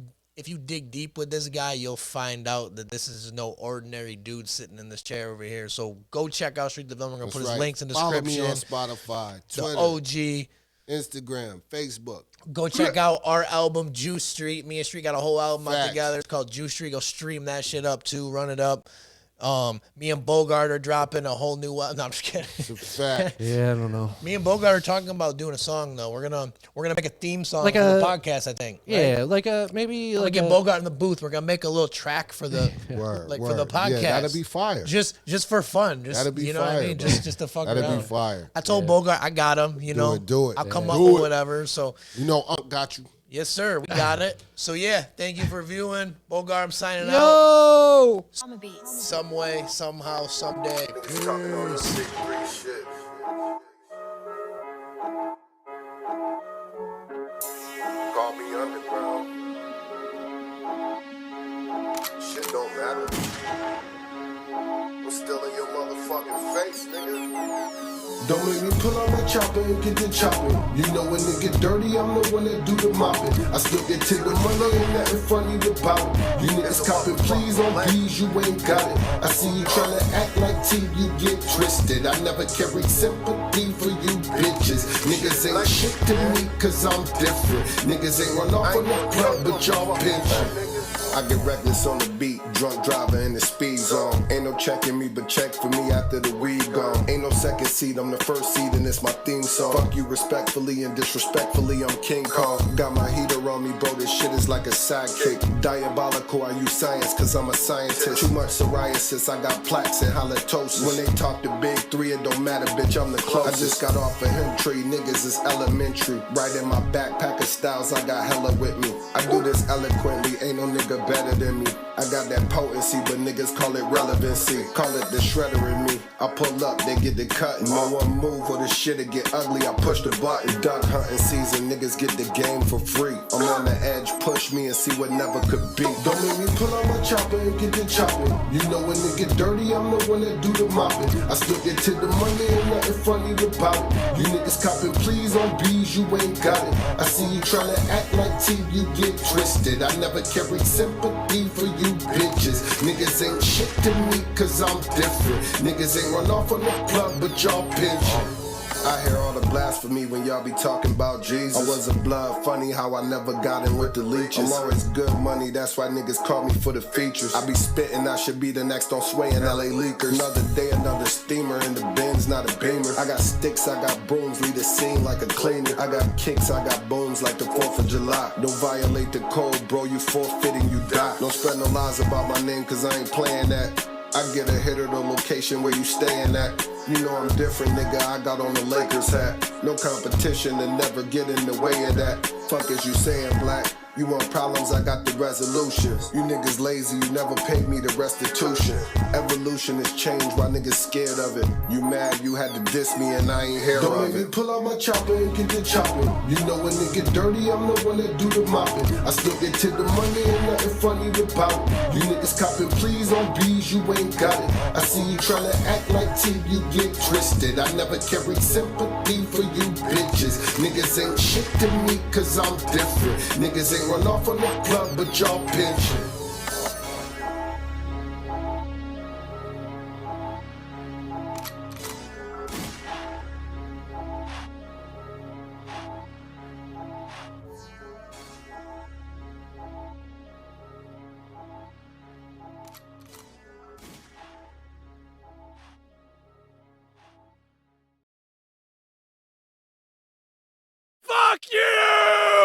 dig deep with this guy, you'll find out that this is no ordinary dude sitting in this chair over here. So go check out Street Development. We're gonna put his links in the Follow description. me on Spotify, The Twitter, OG. Instagram, Facebook. Go check out our album, Juice Street. Me and Street got a whole album out Facts. together. It's called Juice Street. Go stream that shit up too. Run it up. Me and Bogart are dropping a whole new. No, I'm just kidding. It's a fact. Yeah, I don't know. Me and Bogart are talking about doing a song though. We're gonna make a theme song Like for the a- podcast. I think. Right? Yeah, like maybe Like like get a, Bogart in the booth. We're gonna make a little track for the Word, for the word. podcast. Yeah, that'd be fire. Just for fun. Just That'd be you know fire, what I mean. bro. Just to fuck That'd around. be fire. I told Bogart I got him. You know, do it. I'll come Yeah. up Do with it. whatever. So You know, Unc got you. yes, sir, we got it. So yeah, thank you for viewing. Bogart, I'm signing out. Yo! Some way, somehow, someday. Call me underground. Shit don't matter. I'm still in your motherfucking face, nigga. Don't make me pull out my chopper and get the chopping. You know when it get dirty, I'm the one that do the mopping. I still get to the money, ain't nothing funny about it. You niggas copping please on B's, you ain't got it. I see you tryna act like T, you get twisted. I never carry sympathy for you bitches. Niggas ain't shit to me cause I'm different. Niggas ain't run off on the club, but y'all pinchin'. I get reckless on the beat, drunk driver in the speed zone. Ain't no checking me, but check for me after the weed gone. Ain't no second seat, I'm the first seat and it's my theme song. Fuck you respectfully and disrespectfully, I'm King Kong. Got my heater on me, bro, this shit is like a sidekick. Diabolical, I use science cause I'm a scientist. Too much psoriasis, I got plaques and halitosis. When they talk the big three, it don't matter, bitch, I'm the closest. I just got off a hemp tree, niggas is elementary. Right in my backpack of styles, I got hella with me. I do this eloquently, ain't no nigga better than me. I got that potency, but niggas call it relevancy. Call it the shredder in me. I pull up, they get the cut. No one move or the shit'll get ugly. I push the button. Duck hunting season, niggas get the game for free. I'm on the edge, push me and see what never could be. Don't make me pull out my chopper and get the chopping. You know when it get dirty, I'm the one that do the mopping. I still get to the money, ain't nothing funny about it. You niggas copping please on B's, you ain't got it. I see you tryna act like T, you get twisted. I never carry sympathy for you bitches. Niggas ain't shit to me cause I'm different. Niggas ain't run off on the club, but y'all pinchin'. I hear all the blasphemy when y'all be talking about Jesus. I wasn't blood, funny how I never got in with the leeches. I'm always good money, that's why niggas call me for the features. I be spitting, I should be the next on Sway and LA Leakers. Another day, another steamer in the Benz, not a beamer. I got sticks, I got brooms, lead the scene like a cleaner. I got kicks, I got booms like the 4th of July. Don't violate the code, bro, you forfeiting, you die. Don't spread no lies about my name, cause I ain't playing that. I get a hit of the location where you stayin' at. You know I'm different, nigga, I got on the Lakers hat. No competition and never get in the way of that. Fuck is you saying, black? You want problems, I got the resolutions. You niggas lazy, you never paid me the restitution. Evolution is change, why niggas scared of it? You mad, you had to diss me and I ain't hear of it. Don't make me pull out my chopper and get the chopping. You know when it get dirty, I'm the one that do the mopping. I still get to the money, ain't nothing funny about it. You niggas copping please on B's, you ain't got it. I see you tryna act like T, you get twisted. I never carry sympathy for you bitches. Niggas ain't shit to me cause I'm different. Niggas ain't run off on the club, but y'all pinchin'. Fuck you!